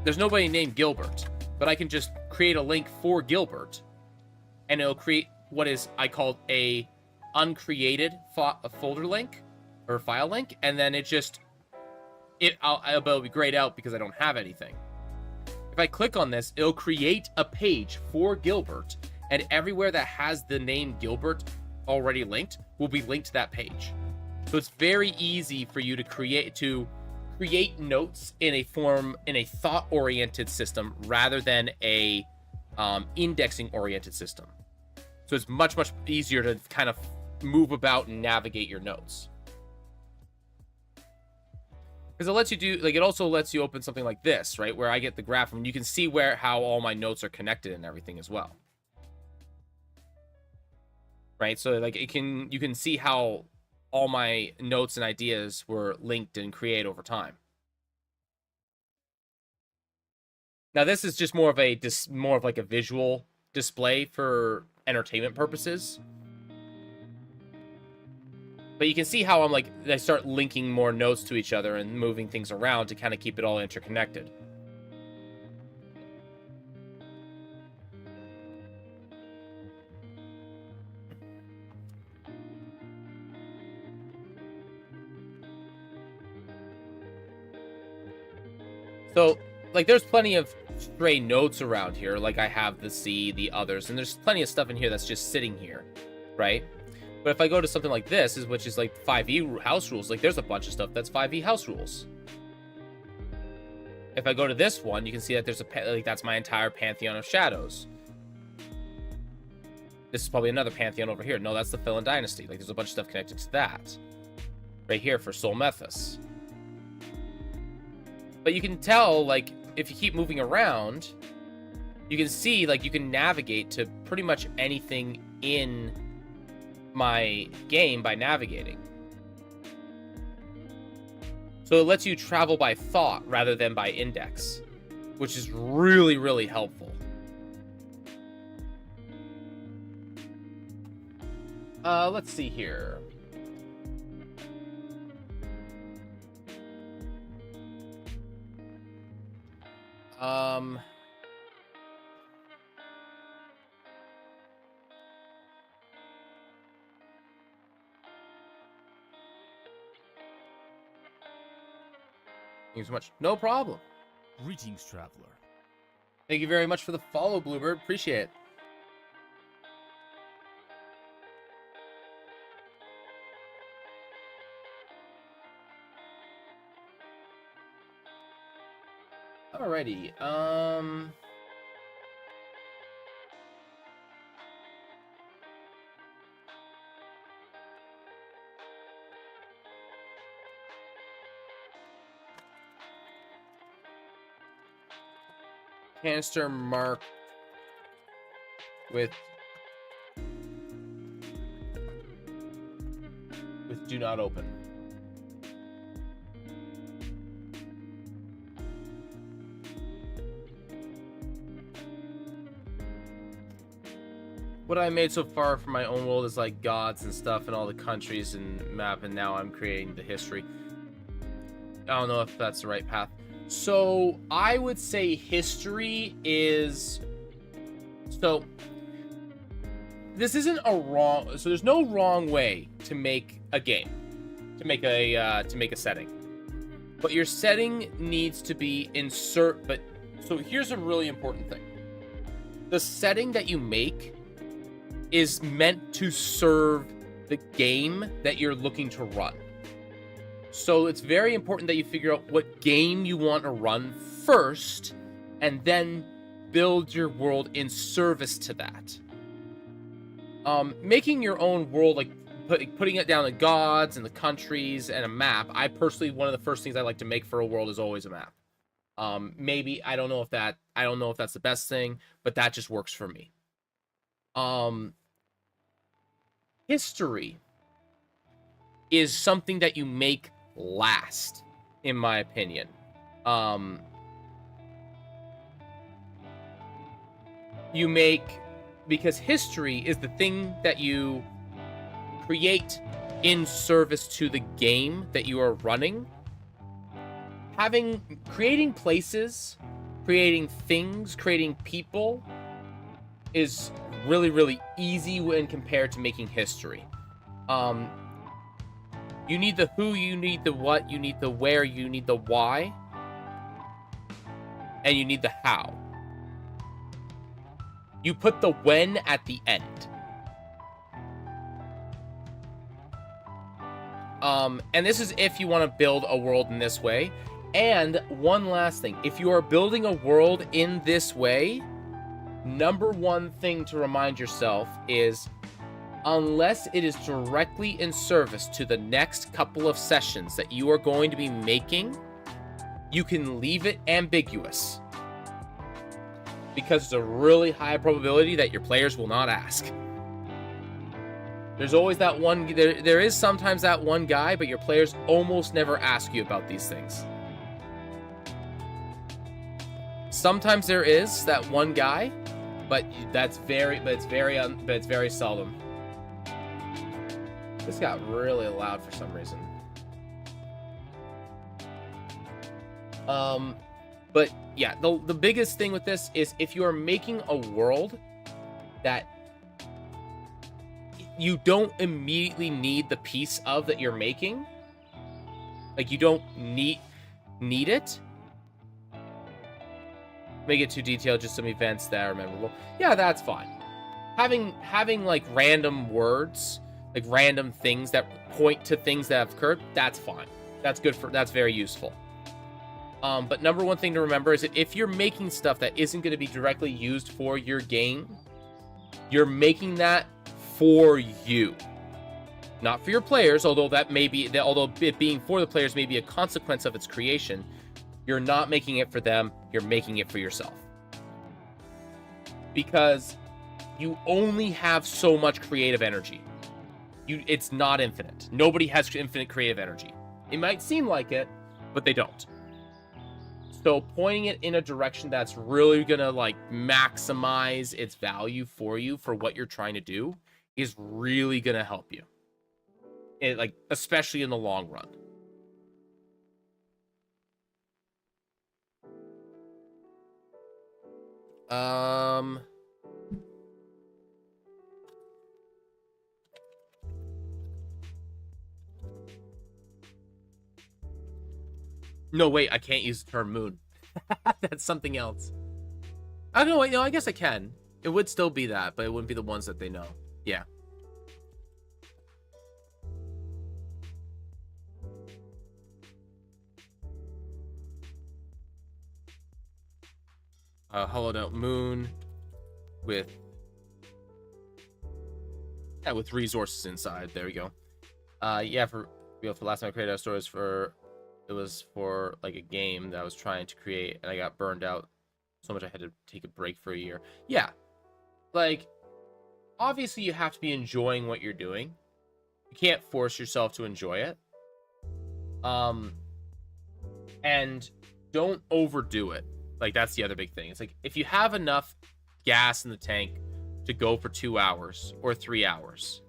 there's nobody named Gilbert, but I can just create a link for Gilbert, and it'll create what is I call a uncreated folder link, or file link, and then it'll be grayed out because I don't have anything. If I click on this, it'll create a page for Gilbert, and everywhere that has the name Gilbert already linked will be linked to that page. So it's very easy for you to create notes in a thought-oriented system rather than a indexing-oriented system. So it's much easier to kind of move about and navigate your notes. Because it lets you do, like, it also lets you open something like this, right? Where I get the graph, and you can see how all my notes are connected and everything as well. Right? So, like, you can see how all my notes and ideas were linked and created over time. Now, this is just more of like a visual display for entertainment purposes. But you can see how I start linking more notes to each other and moving things around to kind of keep it all interconnected. So, like, there's plenty of stray notes around here. Like, I have the C, the others, and there's plenty of stuff in here that's just sitting here, right? But if I go to something like this, which is like 5e house rules, like there's a bunch of stuff that's 5e house rules. If I go to this one, you can see that there's that's my entire pantheon of shadows. This is probably another pantheon over here. No, that's the Phyllin dynasty. Like, there's a bunch of stuff connected to that. Right here for Sol Methus. But you can tell, like, if you keep moving around, you can see, like, you can navigate to pretty much anything in my game by navigating. So it lets you travel by thought rather than by index, which is really helpful. Let's see here. Thank you so much. No problem. Greetings, traveler. Thank you very much for the follow, Bluebird. Appreciate it. Alrighty. Canister marked with do not open. What I made so far for my own world is like gods and stuff and all the countries and map, and now I'm creating the history. I don't know if that's the right path. So I would say history is, so this isn't a wrong, so there's no wrong way to make a game, to make a setting, but your setting needs to be but so here's a really important thing. The setting that you make is meant to serve the game that you're looking to run. So it's very important that you figure out what game you want to run first, and then build your world in service to that. Making your own world, like putting it down the gods and the countries and a map. I personally, one of the first things I like to make for a world is always a map. Maybe I don't know if that's the best thing, but that just works for me. History is something that you make last, in my opinion. Because history is the thing that you create in service to the game that you are running. Creating places, creating things, creating people is really, really easy when compared to making history. You need the who, you need the what, you need the where, you need the why, and you need the how. You put the when at the end. And this is if you want to build a world in this way. And one last thing, if you are building a world in this way, number one thing to remind yourself is, unless it is directly in service to the next couple of sessions that you are going to be making, you can leave it ambiguous. Because it's a really high probability that your players will not ask. There's always that one, there is sometimes that one guy, but your players almost never ask you about these things. Sometimes there is that one guy, but it's very seldom. This got really loud for some reason. But yeah, the biggest thing with this is if you are making a world that you don't immediately need the piece of that you're making, like you don't need it. Make it too detailed, just some events that are memorable. Yeah, that's fine. Having like random words, like random things that point to things that have occurred, that's fine. That's good that's very useful. But number one thing to remember is that if you're making stuff that isn't going to be directly used for your game, you're making that for you, not for your players. Although it being for the players may be a consequence of its creation, you're not making it for them. You're making it for yourself, because you only have so much creative energy. It's not infinite. Nobody has infinite creative energy. It might seem like it, but they don't. So pointing it in a direction that's really gonna like maximize its value for you for what you're trying to do is really gonna help you. Like especially in the long run. No, wait, I can't use the term moon. That's something else. I don't know, wait, no, I guess I can. It would still be that, but it wouldn't be the ones that they know. Yeah. Hollowed out moon with resources inside. There we go. Yeah, for last time I created stories it was for like a game that I was trying to create, and I got burned out so much I had to take a break for a year. Yeah, like obviously you have to be enjoying what you're doing. You can't force yourself to enjoy it. And don't overdo it. Like that's the other big thing. It's like if you have enough gas in the tank to go for 2 hours or 3 hours,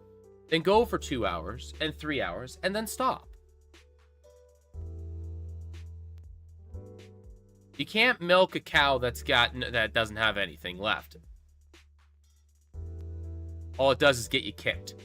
then go for 2 hours and 3 hours and then stop. You can't milk a cow that doesn't have anything left. All it does is get you kicked.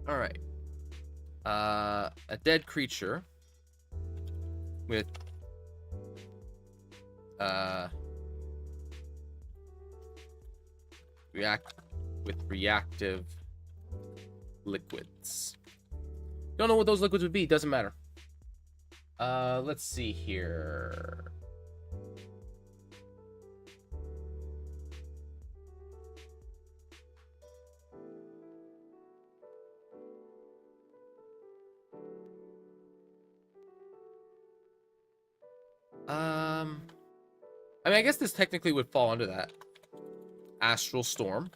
All right. A dead creature with reactive liquids. Don't know what those liquids would be. Doesn't matter. Let's see here. I mean, I guess this technically would fall under that. Astral Storm.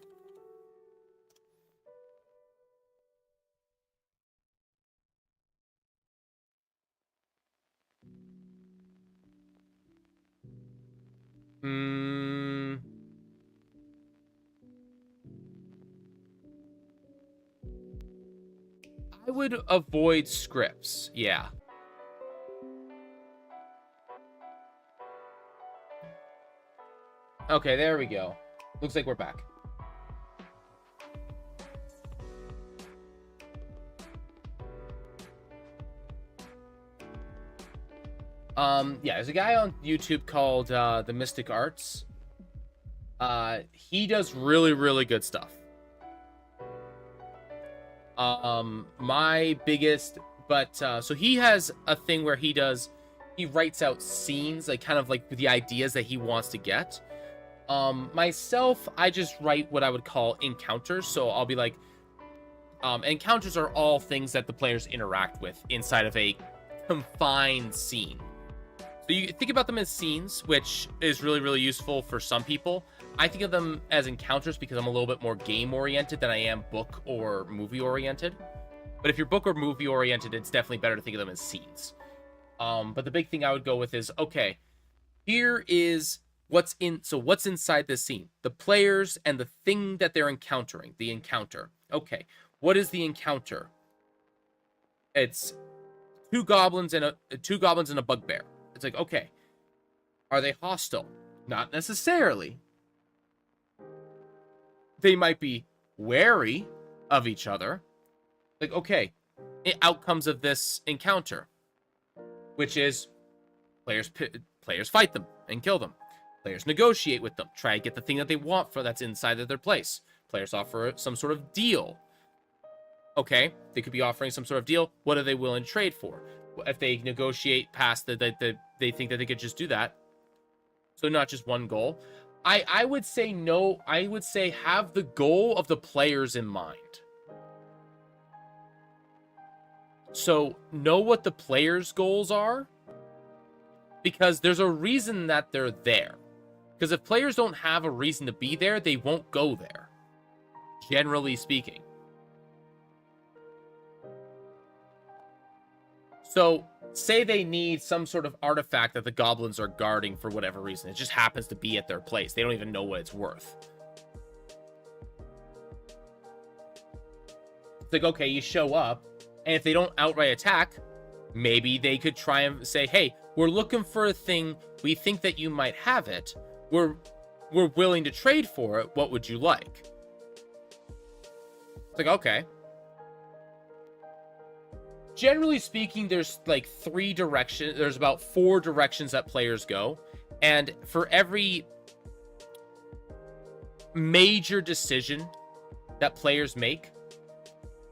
Mm, I would avoid scripts. Yeah. Okay, there we go. Looks like we're back. Yeah, there's a guy on YouTube called The Mystic Arts. He does really, really good stuff. My biggest, but so he has a thing where he writes out scenes, like kind of like the ideas that he wants to get. Myself, I just write what I would call encounters. So I'll be like, encounters are all things that the players interact with inside of a confined scene. So you think about them as scenes, which is really, really useful for some people. I think of them as encounters because I'm a little bit more game oriented than I am book or movie oriented. But if you're book or movie oriented, it's definitely better to think of them as scenes. But the big thing I would go with is, okay, here is what's inside this scene, the players and the thing that they're encountering, the encounter. Okay, what is the encounter? It's two goblins and a bugbear. It's like, okay, are they hostile? Not necessarily. They might be wary of each other. Like, okay, outcomes of this encounter, which is players fight them and kill them. Players negotiate with them, try to get the thing that they want for that's inside of their place. Players offer some sort of deal. Okay, they could be offering some sort of deal. What are they willing to trade for? If they negotiate past they think that they could just do that. So not just one goal. I would say no. I would say have the goal of the players in mind. So know what the players' goals are, because there's a reason that they're there. Because if players don't have a reason to be there, they won't go there, generally speaking. So say they need some sort of artifact that the goblins are guarding for whatever reason. It just happens to be at their place. They don't even know what it's worth. It's like, okay, you show up, and if they don't outright attack, maybe they could try and say, hey, we're looking for a thing. We think that you might have it. We're willing to trade for it. What would you like? It's like, okay. Generally speaking, there's like there's about 4 directions that players go. And for every major decision that players make,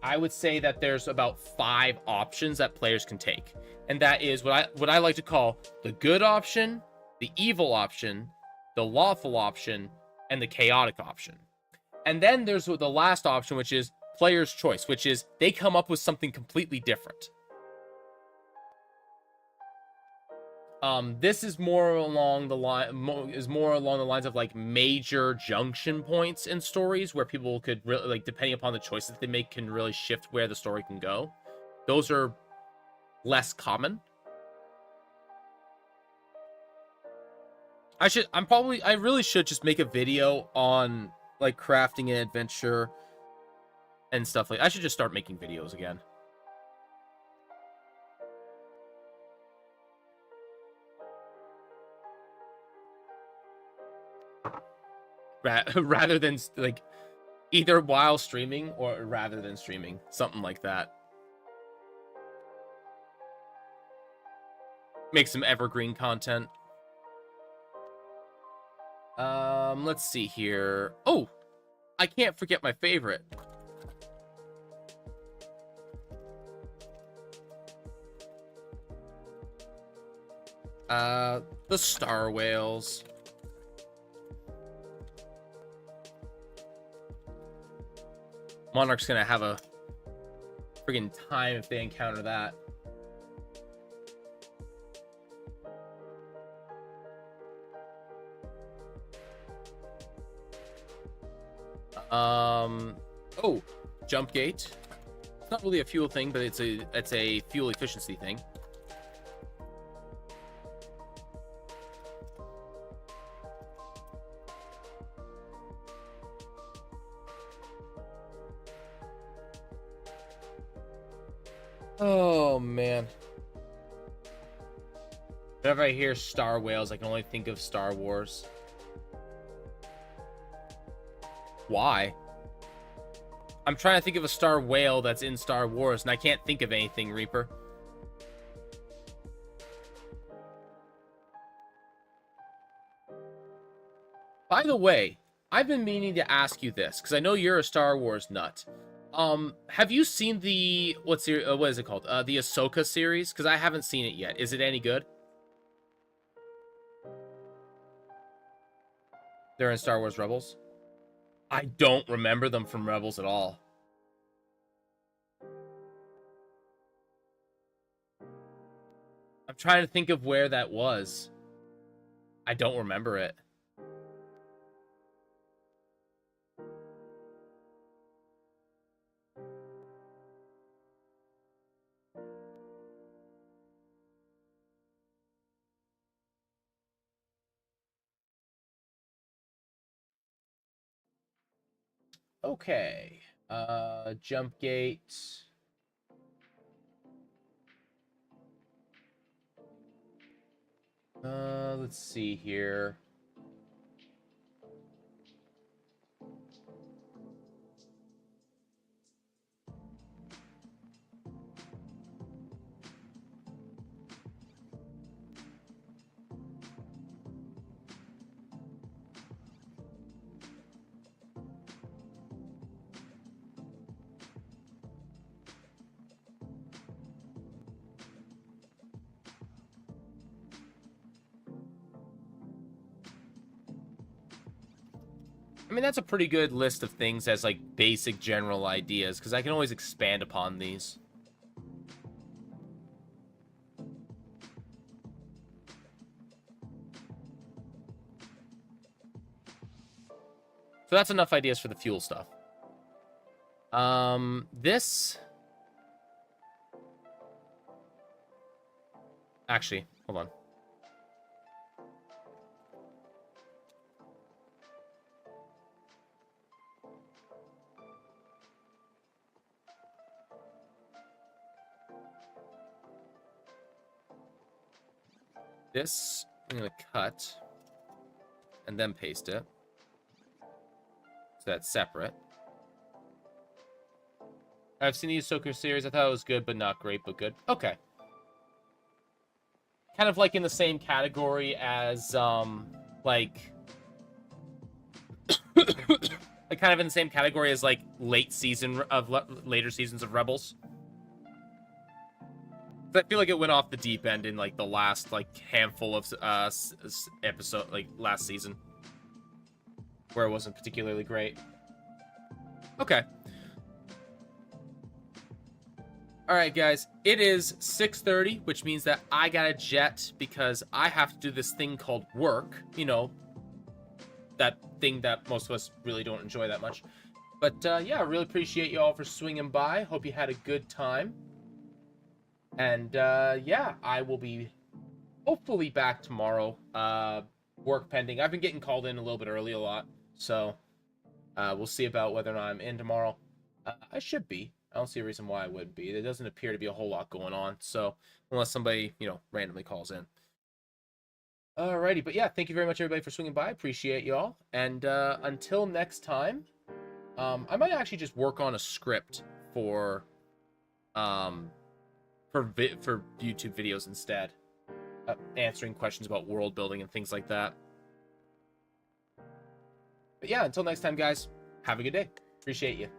I would say that there's about 5 options that players can take. And that is what I like to call the good option, the evil option, the lawful option, and the chaotic option. And then there's the last option, which is player's choice, which is they come up with something completely different. This is more along the lines of like major junction points in stories where people could really, like, depending upon the choices they make, can really shift where the story can go. Those are less common. I really should just make a video on like crafting an adventure and stuff like. I should just start making videos again. Rather than like either while streaming or rather than streaming, something like that. Make some evergreen content. Let's see here. Oh, I can't forget my favorite. The Star Whales. Monarch's gonna have a friggin' time if they encounter that. Oh, jump gate. It's not really a fuel thing, but it's a fuel efficiency thing. Oh, man. Whenever I hear Star Whales, I can only think of Star Wars. Why? I'm trying to think of a Star Whale that's in Star Wars, and I can't think of anything, Reaper. By the way, I've been meaning to ask you this, because I know you're a Star Wars nut. Have you seen the... what is it called? The Ahsoka series? Because I haven't seen it yet. Is it any good? They're in Star Wars Rebels? I don't remember them from Rebels at all. I'm trying to think of where that was. I don't remember it. Okay. Jump gate. Let's see here. I mean, that's a pretty good list of things as, like, basic general ideas, because I can always expand upon these. So that's enough ideas for the fuel stuff. This... Actually, hold on. This, I'm going to cut and then paste it. So that's separate. I've seen the Ahsoka series. I thought it was good, but not great, but good. Okay. Kind of like in the same category as, like... like kind of in the same category as, like, later seasons of Rebels. I feel like it went off the deep end in, like, the last, like, handful of episode, like, last season. Where it wasn't particularly great. Okay. Alright, guys. It is 6:30, which means that I gotta jet because I have to do this thing called work. You know, that thing that most of us really don't enjoy that much. But, yeah, I really appreciate you all for swinging by. Hope you had a good time. And, yeah, I will be hopefully back tomorrow. Work pending. I've been getting called in a little bit early a lot. So, we'll see about whether or not I'm in tomorrow. I should be. I don't see a reason why I wouldn't be. There doesn't appear to be a whole lot going on. So, unless somebody, you know, randomly calls in. Alrighty. But, yeah, thank you very much, everybody, for swinging by. Appreciate you all. And, until next time, I might actually just work on a script for YouTube videos instead, answering questions about world building and things like that. But yeah, until next time, guys, have a good day. Appreciate you.